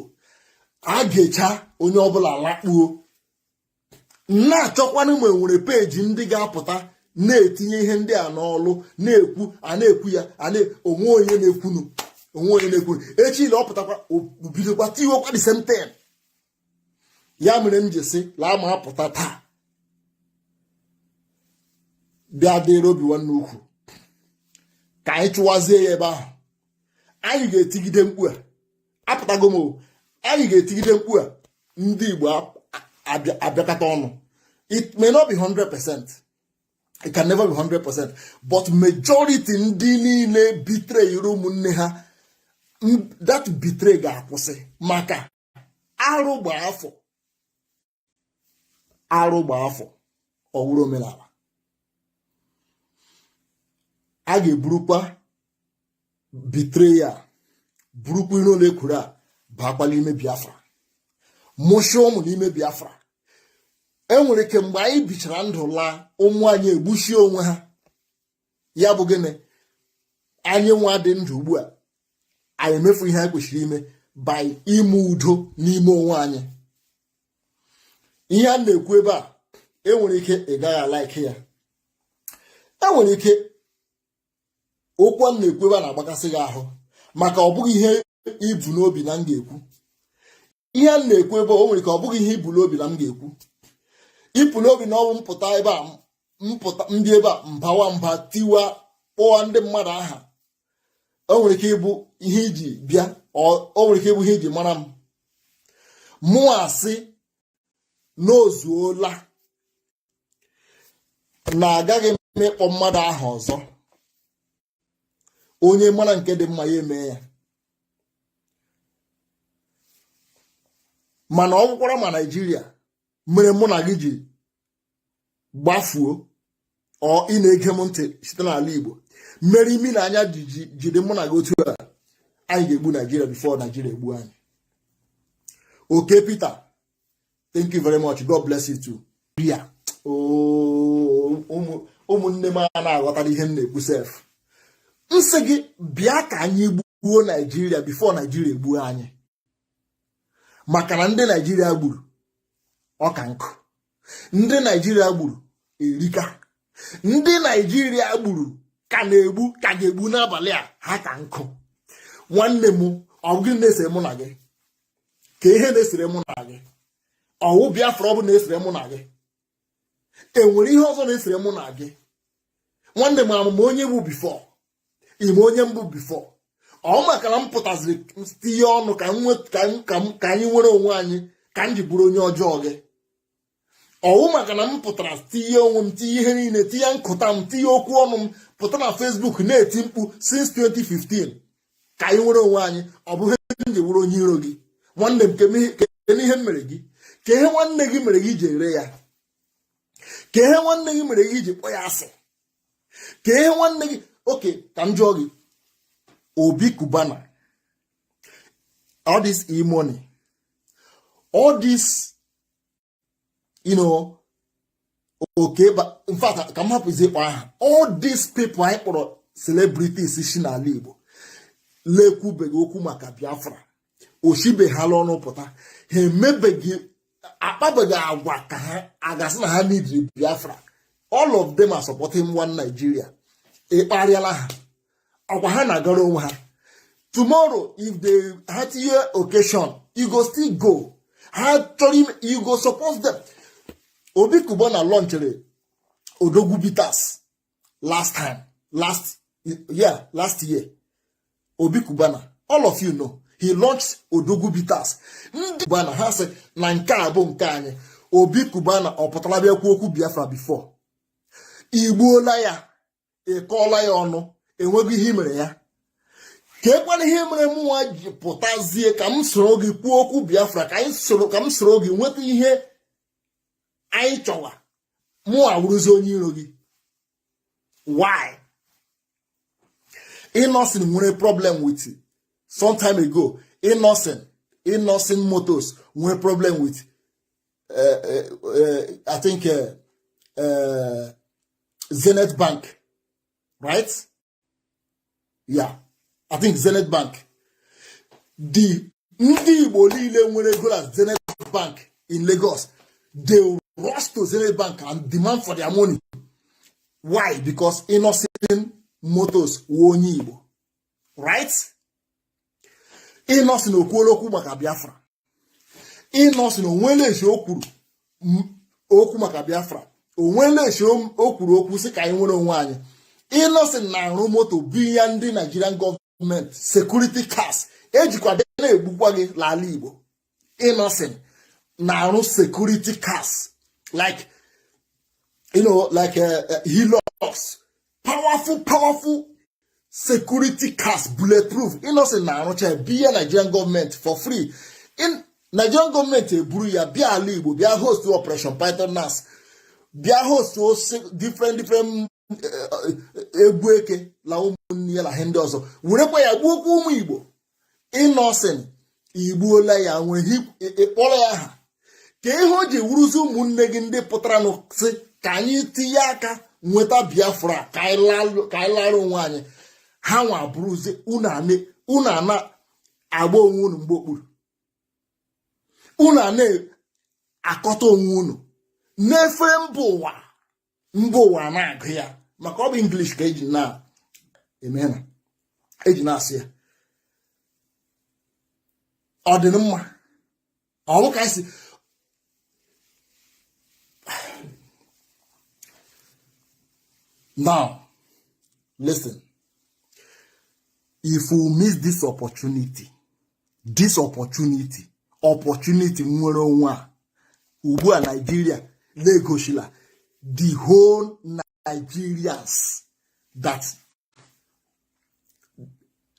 a ga-echa onye ọbụla lakpuo. Na-achọkwanụ ma enwere peji ndị ga-apụta na-etinye ihe ndị a n'ọlụ, na-ekwu ya, onwe onye na-ekwunu, echi ile ọ pụtakwa obidokwa tiwekwa the same thing. Ya mere m ji sị laa ma apụta taa bịa dịrị obi nwanne ukwu ka anyị chụwazie ya ebe ahụ. Anyị ga-etigide mkpu a, apụtago m, anyị ga-etigide mkpu a, ndị Igbo abịakọta ọnụ. It may not be 100%, it can never be 100%, but majority ndị niile betray ụmụnne ha, that betray ga-akwụsị maka arụ gba afọ ọwụrụ omenala. A ga-eburukwa betray ya, burukwa iro ole kwuru a bakwala ime Biafra, mụsha ụmụ n'ime Biafra. Enwere ike mgbe anyị bichara ndụ laa, ụmụ anyị egbuchie onwe ha. Ya bụ gịnị? Anyị nwa dị ndụ ugbu a, anyị emefu ihe anyị kwesịrị ime by ime udo n'ime onwe anyị. Ihe a na-ekwu ebe a, enwere ike ị gaghị alaiki ya, enwere ike okwu a na-ekwu ebe a na-agbakasị gị ahụ, maka ọ bụghị ihe ibu n'obi na m ga-ekwu. Ihe a na-ekwu ebe o nwere ike ọ bụghị ihe ibu n'obi na m ga-ekwu. Ịpụ n'obi na ọnwụ mpụta ebe a, mpụta ndị ebe a mbawa mba tiwa kpọwa ndị mmadụ aha, o nwere ike ịbụ ihe iji bịa, o nwere ike ịbụ ihe iji mara m. Mụ asị n'ozuola na agaghị m ịkpọ mmadụ aha ọzọ. Onye mara nke dị mma ya eme ya. Mana ọ bụkwara ma Naịjirịa mere mụ na gị ji gbafuo, ọ ị na-ege m ntị site n'ala Igbo, mere imi na anya jide mụ na gị otu a, anyị ga-egbu Naịjirịa before Naịjirịa egbu anyị. Okay, Peter, thank you very much. God bless you too. Bịa ụmụnne m a na-aghọtara ihe m na-ekwu sef. Nsị gị bịa ka anyị gbuo Naịjirịa before Naịjirịa egbuo anyị, maka na ndị Naịjirịa gburu ọka nkụ, ndị Naịjirịa gburu erika, ndị Naịjirịa gburu ka na-egbu ka ga-egbu n'abalị a, ha ka nkụ. Nwanne m, ọ gị na-esere mụ na gị? Ka ihe na-esere mụ na gị ọwụ Biafra ọ bụ na-esere mụ na gị? Enwere ihe ọzọ na-esere mụ na gị? Nwanne m, amụma onye bụ bifọ, ime onye mbụ bifọ. Ọ maka na m pụtaziri tinye ọnụ ka anyị nwere onwe anyị, ka m ji bụrụ onye ọjọọ gị. Ọwụ maka na m pụtara tinye onwe m, tinye ihe niile, tinye nkụta m, tinye okwu ọnụ m, pụta na Facebook na-eti mkpu since 2015 ka anyị nwere onwe anyị. Ọ bụ ihe m ji bụrụ onye iro gị. Nwanne m, ke n'ihe m mere gị, ka ihe nwanne gị mere gị ji ere ya, ka ihe nwanne gị mere gị ji kpọ ya asị, ka ihe nwanne gị. Oke, ka m jụọ gị, Obi Kubana, all this e-money, all this, okay, but in fact, come up with all these people I kpọrọ celebrities si n'ala Igbo lekwubeghị okwu maka Biafra, oshibe ha n'ọnụ pụta, ha emebeghị, akpabeghị agwa ka ha agasị na ha need Biafra. All of them are supporting one Nigeria. Ịkparịala ha, ọkwa ha na-agara onwe ha. Tomorrow, if they had your occasion, you go still go. You go support them. Obi Kubana launched Odogwu Bitters last year. Obi Kubana, all of you know, he launched Odogwu Bitters. Kubana has said, na nke a bụ nke anyị. Obi Kubana ọpụtara bịa kwuo okwu Biafra before. igbuola ya ịkọọla ya ọnụ enweghị ihe mere ya ka ekwana ihe mere mụnwa ji pụtazie ka m soro gị kwuo okwu Biafra ka m soro gị nweta ihe anyị chọwa mụnwa wụrụzi onye iro gị. Why? Innocent nwere problem with it. Some time ago, Innocent Motors nwere problem with I think Zenith Bank, right? Yeah, I think Zenith Bank. The Ndigbo niile nwere go as Zenith Bank in Lagos, they rush to Zenith Bank and demand for their money. Why? Because Innocent Motors were onye Igbo, right? Innocent okwuola okwu maka Biafra. Innocent onwele eshi okwuru okwu maka Biafra. Onwele eshi okwuru okwu sị ka anyị nwere onwe anyị. Innocent na-arụ moto biya ndị Nigerian government security cars ejikwa na-egbukwa gị n'ala Igbo. Innocent na-arụ security cars like Hilux, powerful security cars, bulletproof. Innocent na-arụcha biya Nigerian government for free. In Nigerian government eburu ya bịa ala Igbo bịa host Operation Python Nas bịa host different egwu eke la ụmụnne ya la ndị ọzọ werekwa ya gbuo okwu ụmụ Igbo. Innocent igbuola ya nwere ịkpọrọ ya ha ka ihe o ji wuruzi ụmụnne gị ndị pụtara n'sị ka anyị tinye aka nweta Biafra ka anyị lara onwe anyị. Ha nwa bụrụzi unu ana agba onwe unu mgbe okpuru, unu na-akọta onwe unu n'efere mba ụwa na-agụ ya maka ọ bụ English ka eji na-asị ya. Ọ dị mma ọ bụ ka isi now listen. If we miss this opportunity nwere onwe a ugbu a Nigeria na-egoshila the whole Nigerians that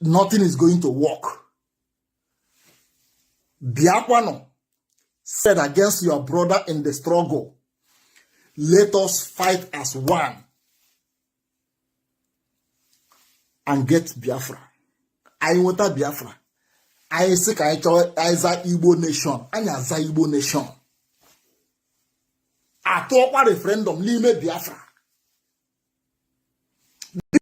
nothing is going to work. Biakwano said against your brother in the struggle, let us fight as one and get Biafra. I want a Biafra. I say I za Igbo nation. I za Igbo nation. I talk about referendum. Lime Biafra.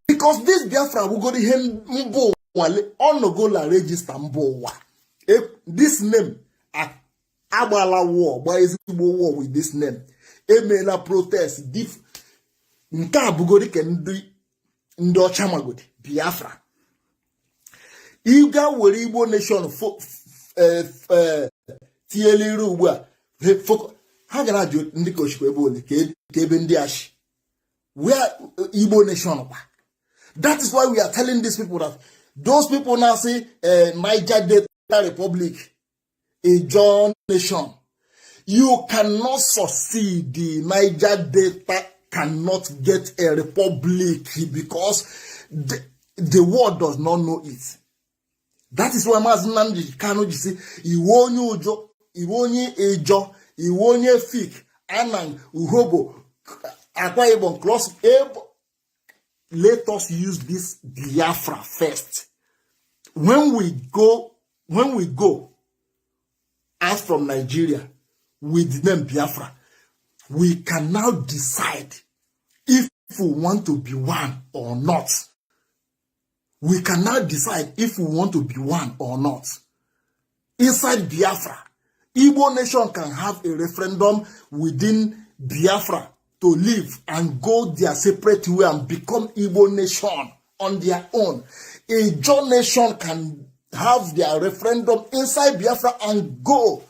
Because this Biafra will go to him mbo wale on no go la register mbo wa. This name Abala war, why is it war with this name? Emela protest. Nka bugodi can do ndo chamagodi Biafra. Iga were Igbo nation tieliru ugbu a ha gara ajụ ndị kochikwa ebe ole ka ebe ndị ashi where Igbo nation. That is why we are telling these people that those people now say Niger Delta Republic a John nation. You cannot succeed. The Niger Delta cannot get a republic because the world does not know it. That is why Mazi Nnamdi Kanu ji say iwe onye ujo, iwe onye ejo, iwe onye fik, Anang, Uhobo, Akwa Ibom, Klos Ebo. Let us use this Biafra first. When we go out from Nigeria with the name Biafra, we can now decide if we want to be one or not. We can now decide if we want to be one or not. Inside Biafra, Igbo nation can have a referendum within Biafra to live and go their separate way and become Igbo nation on their own. A John nation can have their referendum inside Biafra and go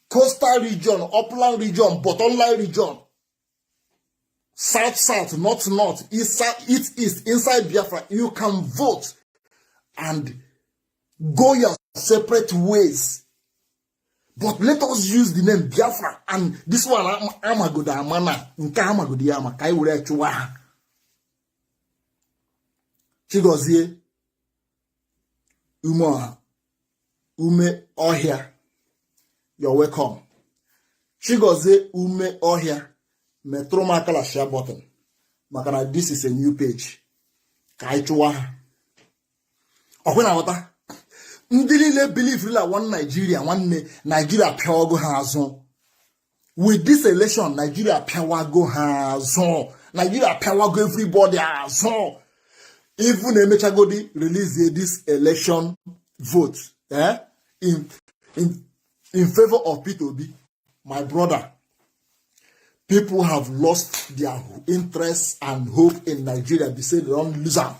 coastal region, upland region, bottomland region, south, north, east, inside Biafra. You can vote and go your separate ways. But let us use the name Biafra. And this one, Amagoda Amana, Nka Amagodi Yama, Kai Wure Chua. Chigozie, Ume Ohia, you're welcome. Chigozie, Ume Ohia, Metro Makala share button. Makana, this is a new page. Kai Chua. Okwena wata. Ndilile believe like one Nigeria go hazon. With this election, Nigeria go hazon. Nigeria go everybody hazon. Even Emechagodi release this election vote in favor of P2B. My brother, people have lost their interest and hope in Nigeria. They say they don't lose them.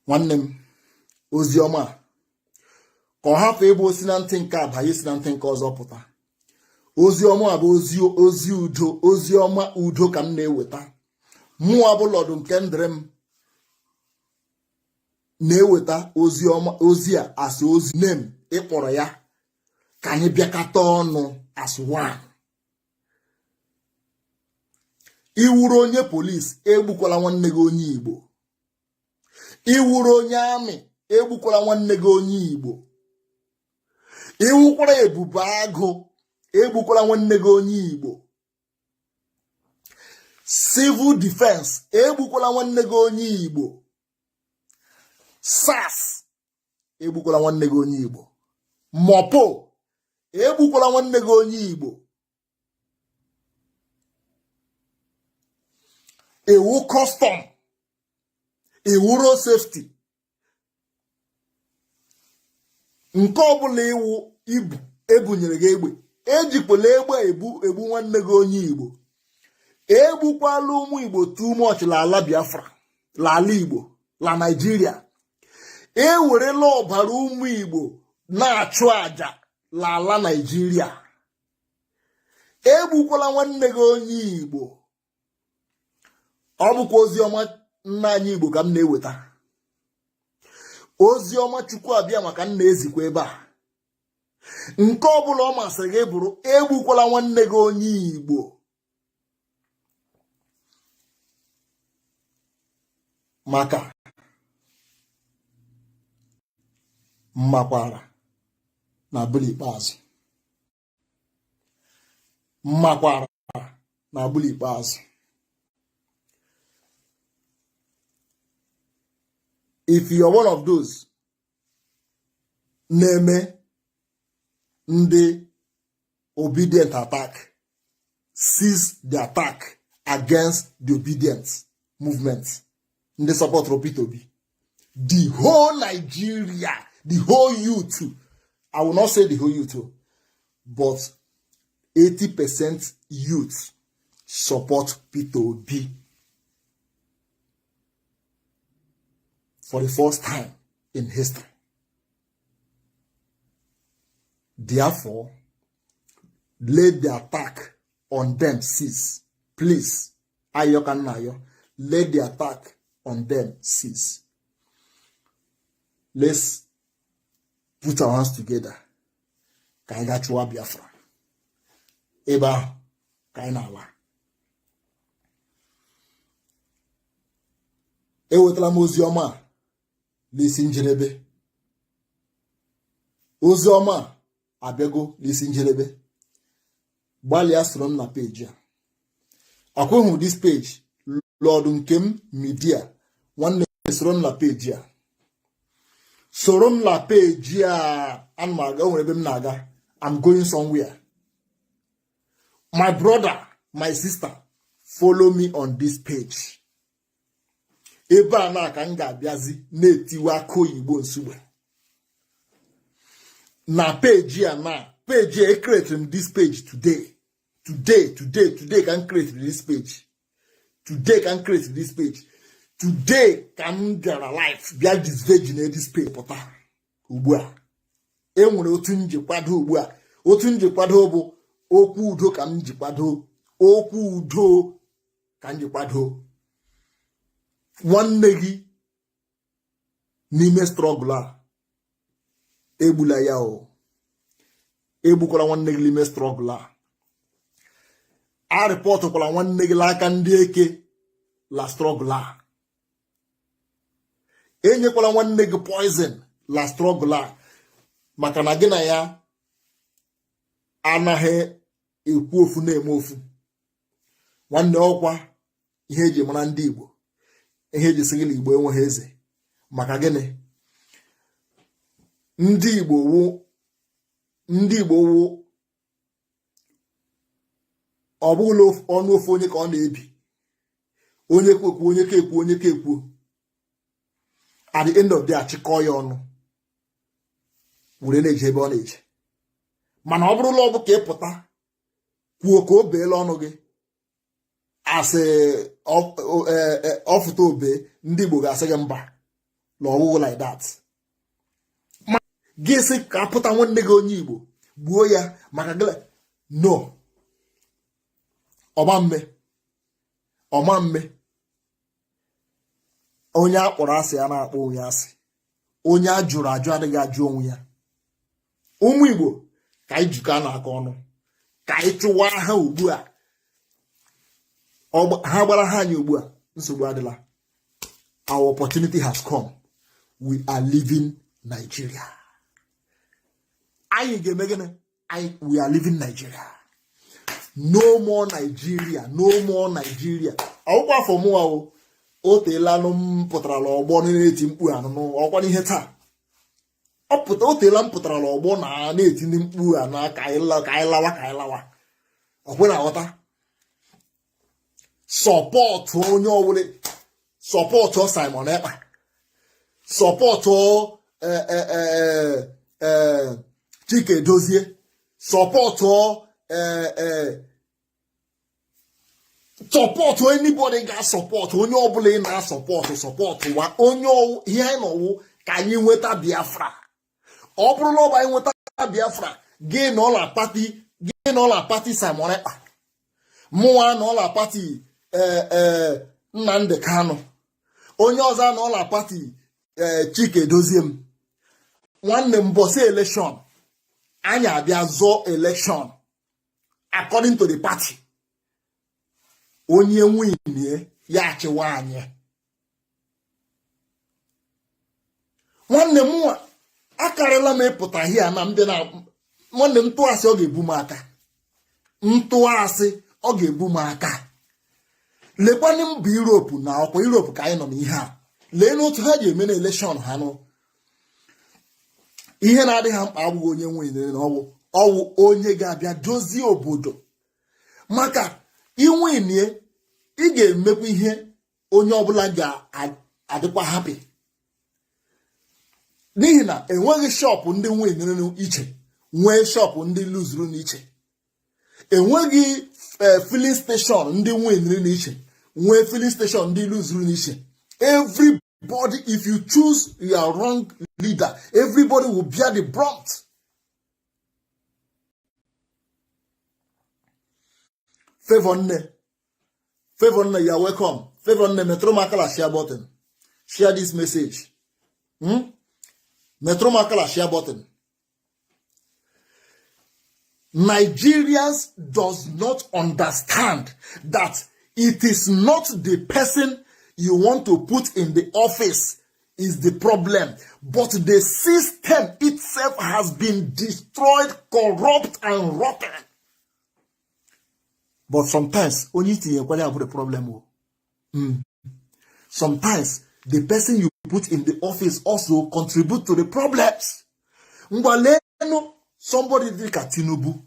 Nwanne m oziọma ka ọ hapụ ebe osi na ntị nke abaghị si na ntị nke ọzọ pụta. Oziọma bụ ozi udo, oziọma udo ka m na-eweta. Mụọ bụ Lọdụ NKEMDIRIM na-eweta oziọma, ozi a asị ozi nem ịkpọrọ ya ka anyị bịakọta ọnụ as one. Iwuru onye polisi egbukwala nwanne gị onye Igbo. Iwuru onye amị egbukwala nwanne gị onye Igbo. Iwukwara ebube agụ egbukwala nwanne gị onye Igbo. Civil defense egbukwala nwanne gị onye Igbo. SAS egbukwala nwanne gị onye Igbo. Mopo egbukwala nwanne gị onye Igbo. Ewu custom, ewu road safety, nke ọbụla iwu ibu ebunyere gị egbe, ejikwala egbe egbu nwanne gị onye Igbo. Egbukwala ụmụ Igbo too much l'ala Biafra, l'ala Igbo, la Nigeria. Ewerela ọbara ụmụ Igbo na-achụ aja l'ala Nigeria. Egbukwala nwanne gị onye Igbo. Ọ bụkwa oziọma nna anyị Igbo ka m na-eweta. Oziọma Chukwu abịa maka m na-ezikwa ebe a. Nke ọbụla ọ masịrị gị bụrụ egbukwala nwanne gị onye Igbo. Maka mmakwara na abụla ikpeazụ. Mmakwara na abụla ikpeazụ. If you are one of those name ndị Obidient attack, seize the attack against the Obidient movement. Ndị support P2B. The whole Nigeria, the whole youth, I will not say the whole youth, but 80% youth support P2B. For the first time in history. Therefore, let the attack on them cease. Please, Ayo, let the attack on them cease. Let's put our hands together. Kaida chua Biafra. Eba kainawa. Ewetala oziọma n'isi njedebe. Oziọma abịago n'isi njedebe. Gbalịa soro m na peji a. Akwụghị this page, Lord Nkem Media. Nwanne soro m na peji a. Soro m na peji a. Anụmaga nwere ebe m na-aga. I'm going somewhere. My brother, my sister, follow me on this page. Ebe a na ka m ga-abịazi na-etiwe aka oyibo nsugbe. Na page a na page a create this page today. Today can create this page. Today can create this page. Today can get a life. Bia this virgin this page pota. Ugbu a. Enwere otu njikwado ugbu a. Otu njikwado bụ okwu udo ka m njikwado. Okwu udo ka njikwado. Nwanne gị n'ime struggle a egbula ya o. Egbukwala nwanne gị n'ime strọgụl a rịpọtụkwala nwanne gị n'aka ndị eke la strọgụl a. Enyekwala nwanne gị poison la strọgụl a, maka na gị na ya anaghị ekwu ofu na-eme ofu. Nwanne ọkwa ihe eji mara ndị Igbo, ihe eji sị gị na Igbo enweghị eze. Maka gịnị? Ndị Igbo wụ ọ bụghị ọnụ ofu onye ka ọ na-ebi. Onye kwekwu, onye ka ekwu, onye ka ekwu. At the end of the day, achịkọ ya ọnụ were na-eje ebe ọ na-eje. Mana ọ bụrụla ọ bụ ka ị pụta kwuo ka o beela ọnụ gị asị ọfụta obe, ndị Igbo ga-asị gị mba na ọwụwụ like that. Ma gị sị ka apụta nwanne gị onye Igbo gbuo ya maka gị no, ọma mme. Onye akpọrọ asị ya na-akpọ onye asị. Onye a jụrụ ajụ adịghị ajụ onwe ya. Ụmụ Igbo ka anyị jikọ n'aka ọnụ ka anyị chụwa ha ugbu a. Ha gbara ha anyị ugbu a, nsogbu adịla. Our opportunity has come. We are leaving Nigeria. Anyị ga-eme gịnị? We are leaving Nigeria. No more Nigeria. No more Nigeria. Akwụkwọ afọ mụwa o teela nụ m pụtarala ọgbọ na-eti mkpu anụ ọkwa n'ihe taa. O teela m pụtarala ọgbọ na-eti ndị mkpu na ka anyị lawa. Ọkwe na aghọta. Sọpọtụ onye ọbụla. Sọpọtụ Simon Ekpa. Sọpọtụ Chike Dozie. Sọpọtụ anybody ga-asọpọtụ onye ọbụla ị na-asọpọtụ wa onye ihe anyị nọwụ ka anyị nweta Biafra. Ọ bụrụ na ọ bụ anyị nweta Biafra, gị na ọla pati Simon Ekpa, mụnwa na ọla pati Nnamdi Kanu, onye ọzọ na ọla pati Chike Dozie m. Nwanne m bọsị elekshọn anyị abịa zọọ elekshọn according to the party. Onye nwunye ya achịwa anyị. Nwanne m akarịla m ịpụta hia na mbịa na nwanne m ntụasị ọ ga-ebu m aka. Ntụasị ọ ga-ebu m aka. Lekwanị m bụ Europe na ọkwa Europe ka anyị nọ n'ihe a. Lee n'otu ha ji eme na elekshọn ha nụ. Ihe na-adịghị ha mkpa abụghị onye nwunye na ọwụ onye ga-abịa dozie obodo. Maka inwinie ị ga-emekwa ihe onye ọbụla ga-adịkwa happy. N'ihi na enweghị shọpụ ndị nwere iche, nwee shọpụ ndị luzuru n'iche. Enweghị filling station ndị nwere n'iche, nwee filling station ndị luzuru n'iche. Everybody, if you choose your wrong leader, everybody will bear the brunt. Favor nne, you are welcome. Favor nne, metro makala share button. Share this message. Metro makala share button. Nigerians does not understand that it is not the person you want to put in the office is the problem, but the system itself has been destroyed, corrupt, and rotten. But sometimes, only thing you have the problem. Sometimes, the person you put in the office also contribute to the problems. Somebody did Tinubu.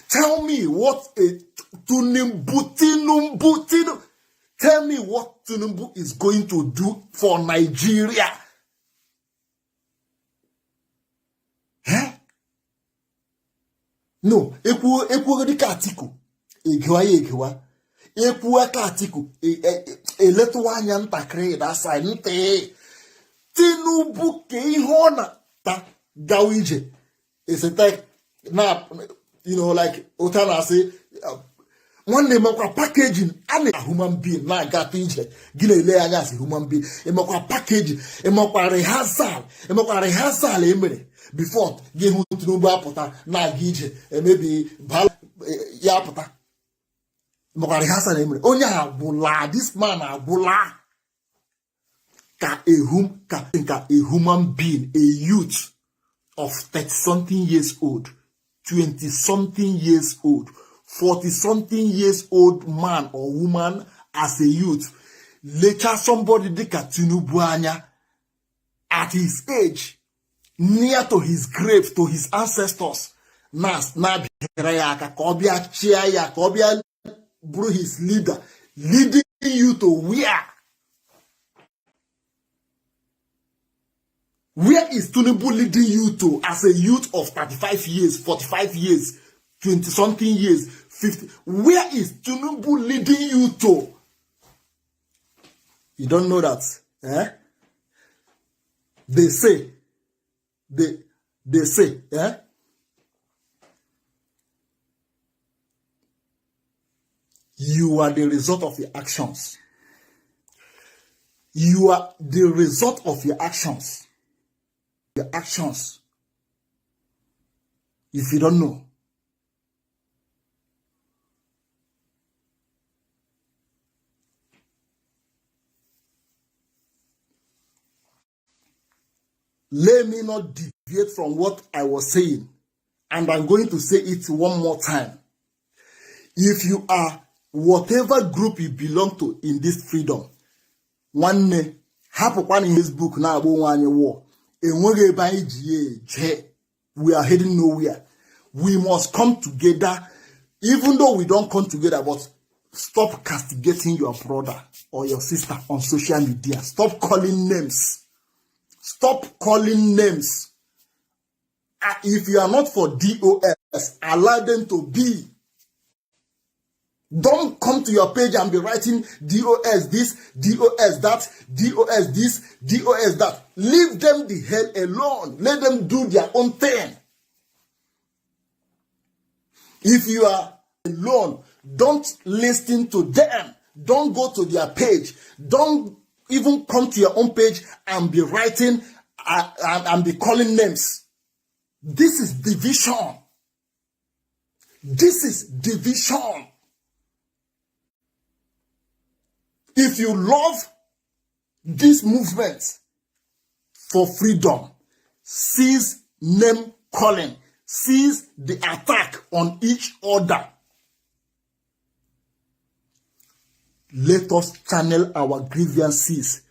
Tell me what a Tinubu. Tell me what Tinubu is going to do for Nigeria. Huh? No, ekwu dịka Atiku. Egewa. Ekwu aka Atiku. Eletu anya ntakịrị dasa nte. Tinubu ke ihe ọ na-ta gawa ije. It's a type na, like Otana say, One name of packaging and a human being, like that ije, Gile as a human being, a mock packaging, a mock rehearsal, emere, before give to no bapota, na gije, and maybe yapota. Mock rehearsal emere. Onya bula, this man a bula. Ka a human being, a youth of 30-something years old, 20-something years old, 40-something years old man or woman as a youth, later somebody dika Tinubu anya at his age, near to his grave, to his ancestors, na bihera ka obia chia ya ka obia bro his leader, leading you to where? Where is Tinubu leading you to as a youth of 35 years, 45 years, 20-something years, 50? Where is Tinubu leading you to? You don't know that, eh? They say, eh? You are the result of your actions. You are the result of your actions. Your actions. If you don't know. Let me not deviate from what I was saying. And I'm going to say it one more time. If you are whatever group you belong to in this freedom, one day, one in Facebook now about one war. We are heading nowhere. We must come together, even though we don't come together, but stop castigating your brother or your sister on social media. Stop calling names. Stop calling names. If you are not for DOS, allow them to be. Don't come to your page and be writing DOS this, DOS that, DOS this, DOS that. Leave them the hell alone. Let them do their own thing. If you are alone, don't listen to them. Don't go to their page. Don't even come to your own page and be writing and be calling names. This is division. This is division. If you love this movement for freedom, cease name calling, cease the attack on each other. Let us channel our grievances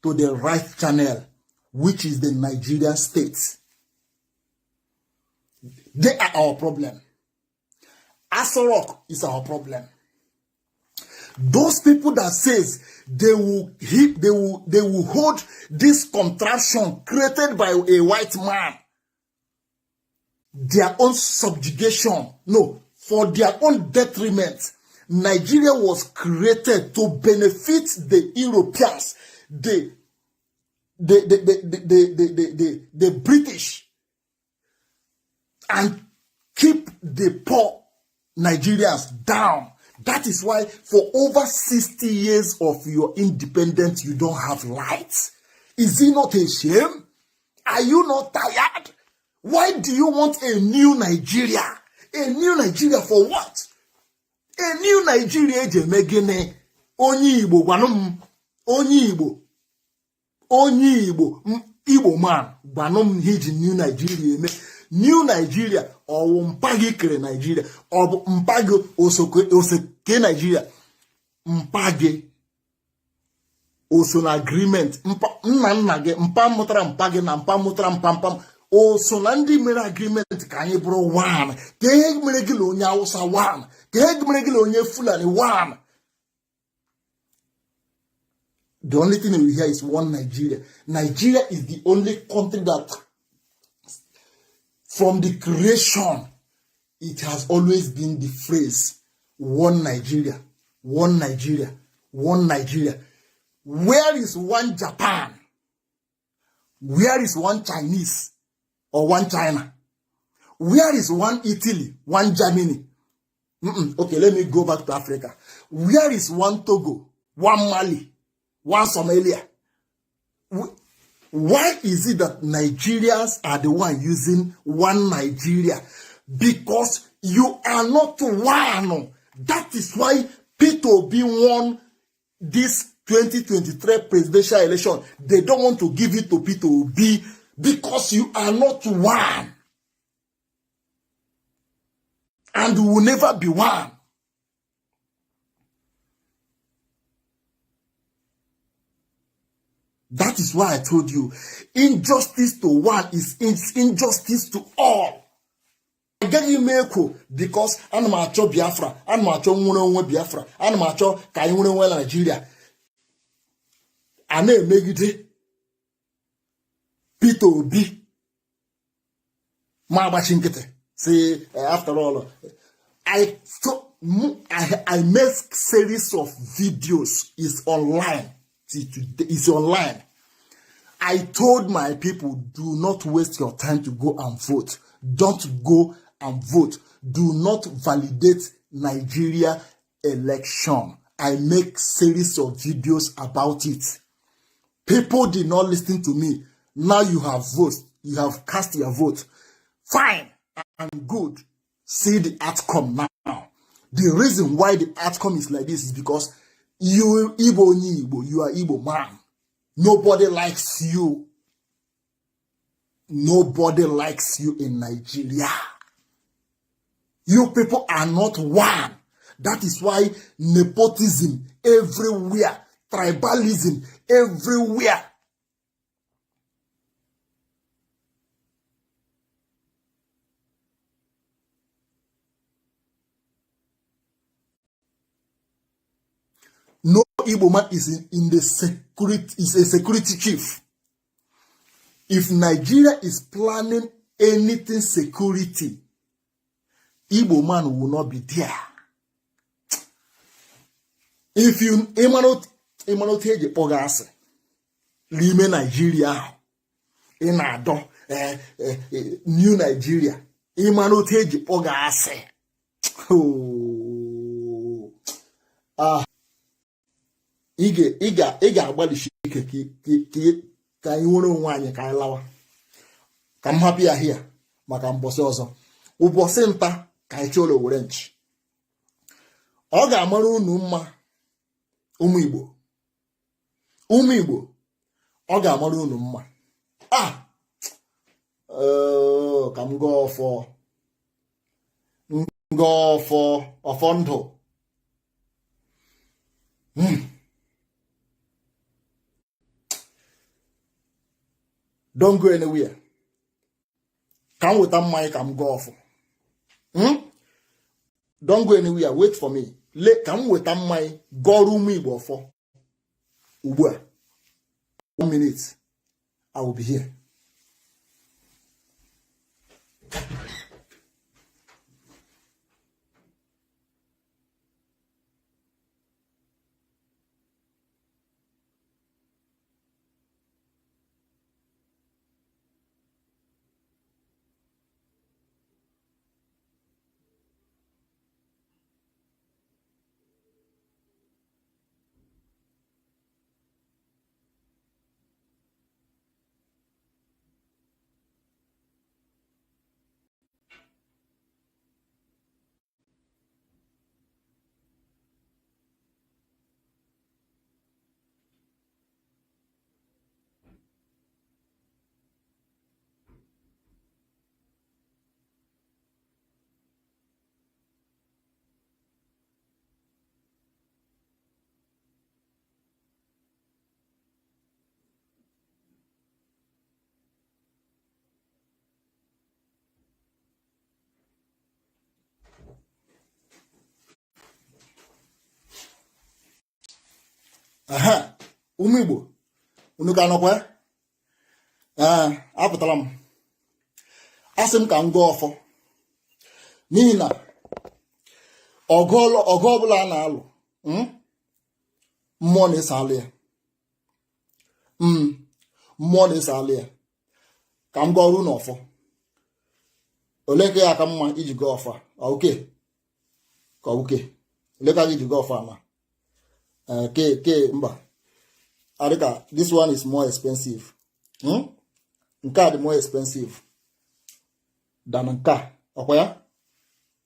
to the right channel, which is the Nigerian state. They are our problem. Asorok is our problem. Those people that says they will hold this contraption created by a white man, their own subjugation, no, for their own detriment. Nigeria was created to benefit the Europeans, the British, and keep the poor Nigerians down. That is why for over 60 years of your independence, you don't have lights. Is it not a shame? Are you not tired? Why do you want a new Nigeria? A new Nigeria for what? A new Nigeria jemegene. Onye Igbo gwanum. Onye Igbo. Onye Igbo. Igbo man. Gwanum hiji new Nigeria eme. New Nigeria. Or mpagi kere Nigeria. Or mpagi oseke Nigeria. Mpagi. Also an agreement. Mpa mutara mpagi na mpa mutara mpampam. Also nandi mere agreement kanye bro one. Keg mere gilo onye Hausa one. Keg mere gilo onye Fulani one. The only thing we hear is one Nigeria. Nigeria is the only country that from the creation, it has always been the phrase, one Nigeria, one Nigeria, one Nigeria. Where is one Japan? Where is one Chinese or one China? Where is one Italy, one Germany? Okay, let me go back to Africa. Where is one Togo, one Mali, one Somalia? Why is it that Nigerians are the one using one Nigeria? Because you are not one. That is why Peter Obi won this 2023 presidential election. They don't want to give it to Peter Obi because you are not one. And we will never be one. That is why I told you, injustice to one is injustice to all. I get you meko because I'm macho Biafra, I'm macho nwere Biafra, I'm macho ka anyị nwere nwe Nigeria. I na-emegide Peter Obi ma agbachi nkịtị. See, after all, I made series of videos. It's online. It's online. I told my people, do not waste your time to go and vote. Don't go and vote. Do not validate Nigeria election. I make series of videos about it. People did not listen to me. Now you have voted. You have cast your vote. Fine and good. See the outcome now. The reason why the outcome is like this is because you Igbo, you are Igbo man. Nobody likes you. Nobody likes you in Nigeria. You people are not one. That is why nepotism everywhere, tribalism everywhere. No Igbo man is in the security, is a security chief. If Nigeria is planning anything security, Igbo man will not be there. If you emanot heje pogase, lime Nigeria, inado new Nigeria, emanot heje pogase. Iga agbalishi ike ka anyị nwere onwe anyị ka anyị lawa. Ka m hapụ ya hia maka mbọsị ọzọ. Ụbọsị nta ka anyị chọrọ were nchi. Ọ ga-amara unu mma ụmụ Igbo. Ụmụ Igbo, ọ ga-amara unu mma. Ka m gaa ọfọ ndụ. Don't go anywhere. Come with my come go off. Don't go anywhere. Wait for me. Come with my go room me for. 1 minute. I will be here. Ụmụ Igbo, unu ka nọkwa? Apụtala m. Asị m ka m gaa ọfọ. N'ihi na ọgụ ọbụla a na-alụ, mmụọ na-eso alụ ya. Mmụọ na-eso alụ ya. Ka m gaa ọrụ n'ọfọ. Ole ka ya ka mma iji gaa ọfọ? Okay. ka oke leka gị ji go ọfama ke mba adịka this one is more expensive nke a dị more expensive than nke a ọkwa ya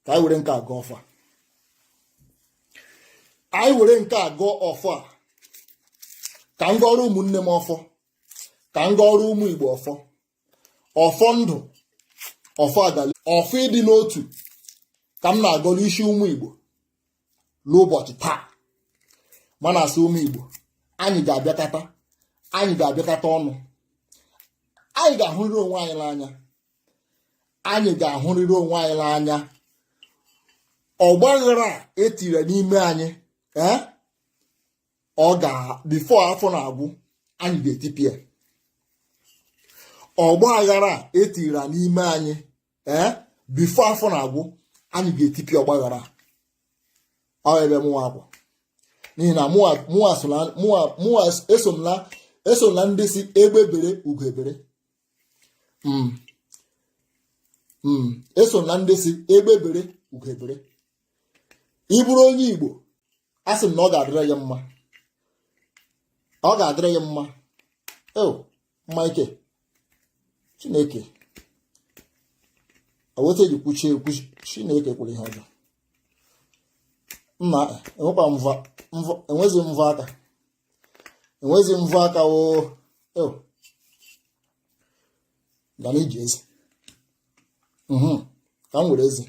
ka anyị were nke a gụọ ọfọ anyị were nke a gụọ ọfọ a ka m gụọrọ ụmụnne m ọfọ ka m gụọrọ ụmụ Igbo ọfọ ndụ ọfọ agali ọfọ ịdị n'otu ka m na-agọrọ isi ụmụ Igbo n'ụbọchị taa mana asị ụmụ Igbo anyị ga-abịakọta ọnụ anyị ga-ahụrịrị onwe anyị n'anya ọgbaghara etire n'ime anyị ọ ga bifo afọ na-agwụ anyị ga-etipịa ọgbaghara etire n'ime anyị bifo afọ na-agwụ anyị ga-etipịa ọgbaghara ọ ebe mụwa akwa n'ihi na mụwa eso na ndị si egbe bere ugo ebere eso na ndị si egbe bere ugo ebere ị bụrụ onye Igbo a sị m na ọ ga-adịrị ya mma mma ike Chineke aweta ji kwuchie ekwu Chineke kwuru ihe ọjọọ nna enwezi mvọ aka gana iji ezi ka m were ezi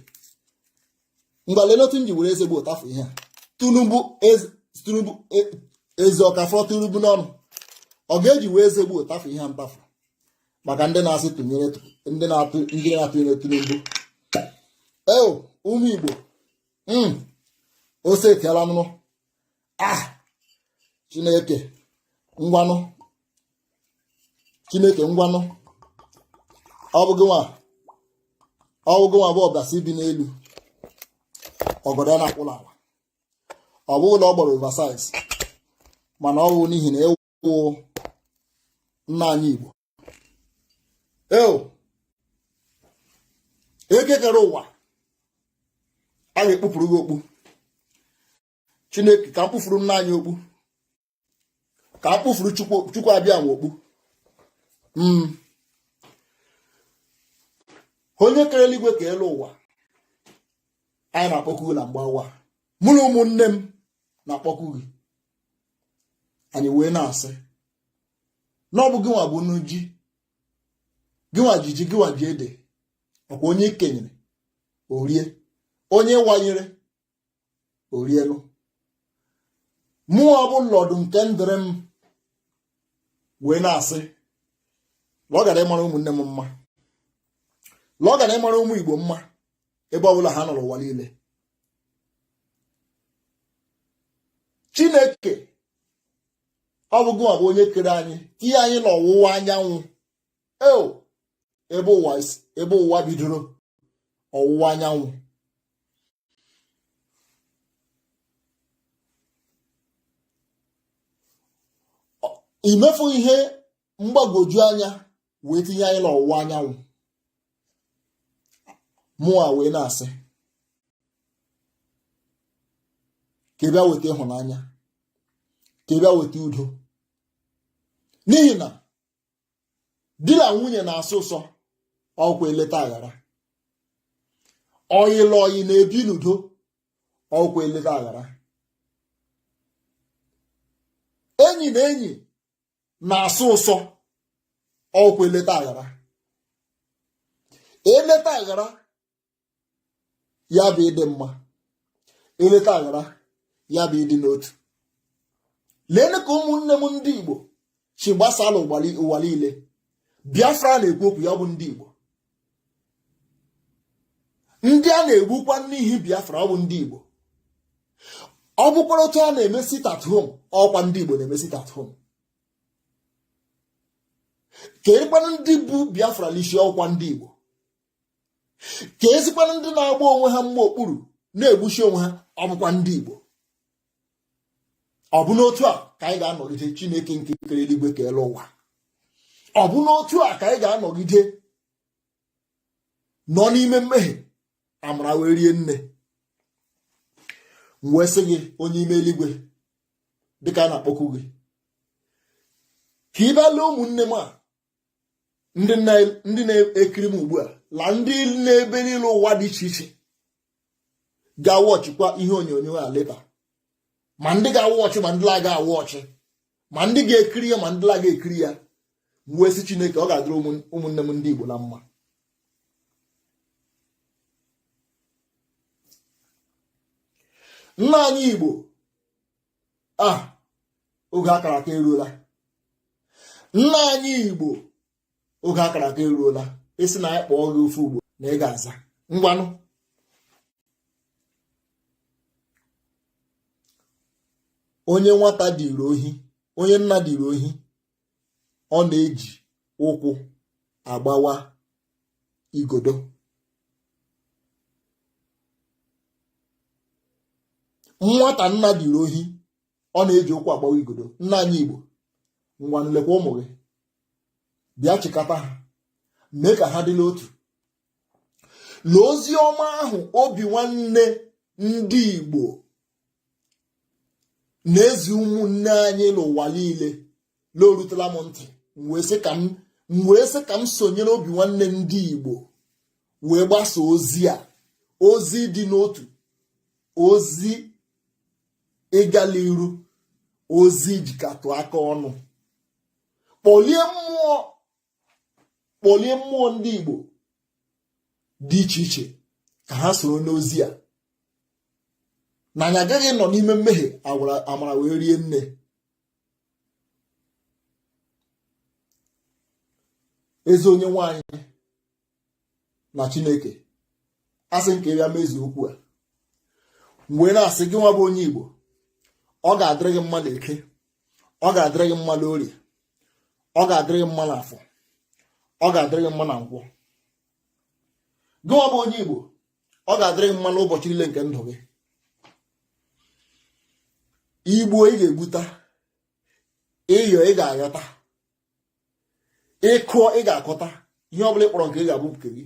mgbalele otu m ji were eze gbo ụtafụ ihe a Tinubu eze ọkafọ Tinubu n'ọnụ ọ ga-eji wee eze gbo ụtafụ ihe a ntafụ maka ndị na-asị ndị na-atụnyere Tinubu ụmụ Igbo ose etiala nụ Chineke ngwanụ ọ bụghị nwa bụ ọbasi bi n'elu ọgọdọ na-akwụla ala ọ bụghị na ọ gbara oversize mana ọ bụ n'ihi na ewu nna anyị Igbo ekekere ụwa a ga-ekpupụrụ gị okpu Chineke ka m kpụfuru nna anyị okpu ka a kpụfuru Chukwu abịa nwe okpu onye kere eluigwe ka elu ụwa anyị na-akpọkụ gị na mgbawa mụ na ụmụnne m na-akpọkụ gị anyị wee na-asị na ọ bụ gịnwa bụ nnu ji gịnwa jiji gịnwa ji ede ọkwa onye kenyere orie onye wanyere orielu mụọ bụ lọdụ nke ndịrị m wee na-asị na ọ gara ịmara ụmụnne m mma na ọ gara ịmara ụmụ Igbo mma ebe ọbụla ha nọrọ ụwa niile Chineke ọ bụ gịnwa bụ onye kere anyị tinye anyị n'ọwụwa anyanwụ ebe ụwa bidoro ọwụwa anyanwụ imefu ihe mgbagwoju anya wee tinye anyị n'ọwụwa anyanwụ mụa wee na-asị ka ị bịa weta ịhụnanya ka ị bịa weta udo n'ihi na di na nwunye na-asụ ụsọ ọkwa eleta aghara ọyị lọyị na-ebi n'udo ọkwa eleta aghara enyi na enyi na-asụ ụsọ ọkwa eleta aghara eleta aghara ya bụ ịdị mma eleta aghara ya bụ ịdị n'otu lee ka ụmụnne m ndị Igbo chi gbasala ụwa niile Biafra na-ekwu okwu ya bụ ndị Igbo ndị a na-egbukwa n'ihi Biafra ọ bụ ndị Igbo ọ bụkwara otu a na-eme sit at home ọkwa ndị Igbo na-eme sit at home ka erikwana ndị bụ Biafra n'isi ọkwa ndị Igbo ka ezikwana ndị na-agba onwe ha mma okpuru na-egbuchi onwe ha ọ bụkwa ndị Igbo ọ bụ n'otu a ka anyị ga-anọgide Chineke nke kere eluigwe ka elu ụwa ọ bụ n'otu a ka anyị ga-anọgide nọ n'ime mmehie amara wee rie nne wee sị gị onye ime eluigwe dịka a na-akpọkwu gị ka ị bịala ụmụnne m a ndị na-ekiri m ugbu a la ndị na-ebe niile ụwa dị iche iche ga-awọchịkwa ihe onyonyo a leta, ma ndị ga-awọchị ma ndị la-aga awọchị, ma ndị ga-ekiri ya ma ndị la-ga ekiri ya. Wee sị Chineke ọ ga-adịrị ụmụnne m ndị Igbo na mma. Nna anyị Igbo oge akara aka eruola. Nna anyị Igbo oge akara aka eruola. Esi na anyị kpọọ gị ofe ugbo na ị ga-aza ngwanụ. Onye nwata dịrị ohi, onye nna dịrị ohi, ọ na-eji ụkwụ agbawa igodo. Nwata nna dịrị ohi, ọ na-eji ụkwụ agbawa igodo. Nna anyị Igbo, ngwanụ lekwa ụmụ gị, bịa chịkọta ha, mee ka ha dị n'otu. Lee ozi ọma ahụ obi nwanne ndị Igbo na-ezi ụmụnne anyị n'ụwa niile n'orutela m ntị. Wee sị ka m sonyere obi nwanne ndị Igbo wee gbasa ozi a, ozi dị n'otu, ozi ịgala iru, ozi jikọtụ aka ọnụ. Kpọlie mmụọ ndị Igbo dị iche iche ka ha soro n'ozi a, na anyị agaghị nọ n'ime mmehie amara wee rie nne. Ezi onye nwaanyị na Chineke asị nke ya mezuo okwu a, mgbe na-asị gị nwa bụ onye Igbo, ọ ga-adịrị gị mma n'Eke, ọ ga-adịrị gị mma n'Orie, ọ ga-adịrị gị mma n'Afọ, ọ ga-adịrị gị mma na Nkwọ. Gị nwa bụ onye Igbo, ọ ga-adịrị gị mma n'ụbọchị niile nke ndụ gị. Igbo ị ga-egbuta, ịyọ ị ga-ayọta, ịkụọ ị ga-akọta, ihe ọbụla ị kpọrọ nke ị ga-abụ nke gị.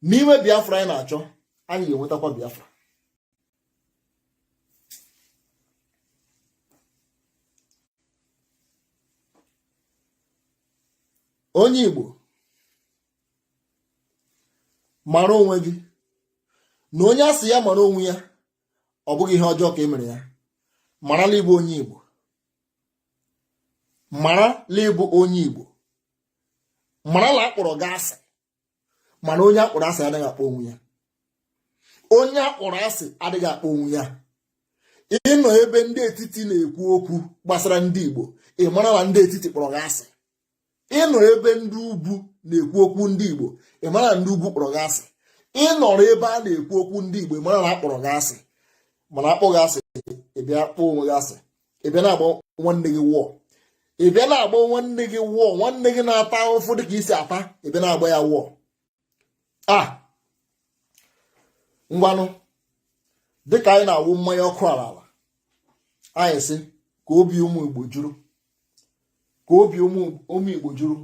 N'ime Biafra anyị na-achọ, anyị ga-enwetakwa Biafra. Onye Igbo, mara onwe gị na onye asị ya mara onwe ya ọ bụghị ihe ọjọọ ka e mere ya. Marala ịbụ onye Igbo, marala ịbụ onye Igbo, marala akpọrọ gị asị, mana onye akpọrọ asị adịghị akpọ onwe ya. Onye akpọrọ asị adịghị akpọ onwe ya. Ịnọ ebe ndị etiti na-ekwu okwu gbasara ndị Igbo, ị mara na ndị etiti kpọrọ gị asị. Ịnọ ebe ndị ugwu na-ekwu okwu ndị Igbo, ị mara na ndị ugwu kpọrọ gị asị. Ịnọrọ ebe a na-ekwu okwu ndị Igbo, ị mara na akpọrọ gị asị. Mana akpọ gị asị, ị bịa kpọọ onwe gị asị, ị bịa na-agba nwanne gị wụọ, ị bịa na-agba nwanne gị wụọ, nwanne gị na-ata ụfụ dịka isi ata, ị bịa na-agba ya wụọ. Ngwanụ, dịka anyị na-awụ mmanya ọkụ ala ala, anyị sị ka obi ụmụ Igbo juru, ka obi ụmụ Igbo juru.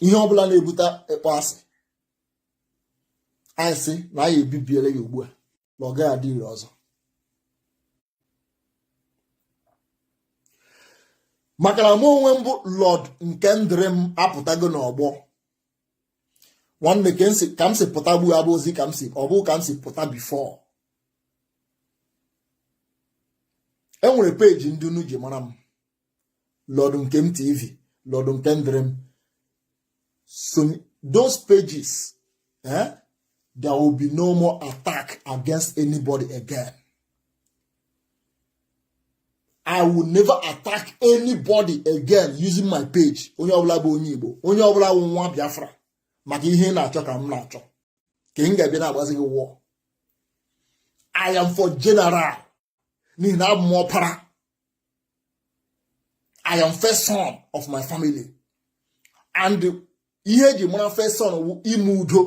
Ihe ọbụla na-ebute ịkpọ asị, anyị sị na anyị ebibiela ya ugbu a, na ọ gaghị adị ire ọzọ. Maka na mụ onwe mbụ Lord NKEMDIRIM apụtago n'ọgbọ. Nwanne ka m si pụta gbuo abụ ozi ọ bụ ka m si pụta bifọ. Enwere peji ndị unu ji mara m, Lord Nkem TV, Lord NKEMDIRIM. So those pages, there will be no more attack against anybody again. I will never attack anybody again using my page. Onye ọbụla bụ onye Igbo, onye ọbụla bụ nwa Biafra, maka ihe na-achọ ka m na-achọ, ka m ga-abịa na-agbazi gị war. I am for general, n'ihi na abụ m ọpara. I am first son of my family, and ihe eji mara first son wụ ime udo.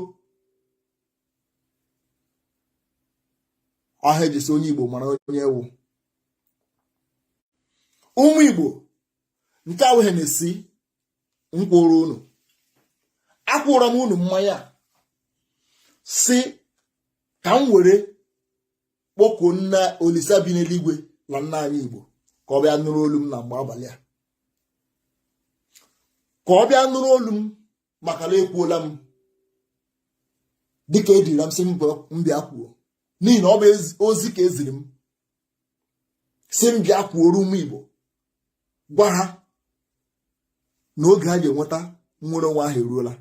Ọha eji so onye Igbo mara onye ewu. Ụmụ Igbo, nke ahụ na-esi nkwụrụ unu. akwụra m unu mmanya si ka m were kpọkuo nna Olisa bi n'eluigwe na nna anyị Igbo ka ọ bịa nụrụ olu m na mgbe abalị a, ka ọ bịa nụrụ olu m maka na ekwuola m dịka edira m si m bịa kwuo, n'ihi na ọ bụ ozi ka eziri m si m bịa kwuoro ụmụ Igbo gwa ha na oge ha ga-enweta nnwere onwe ahụ eruola.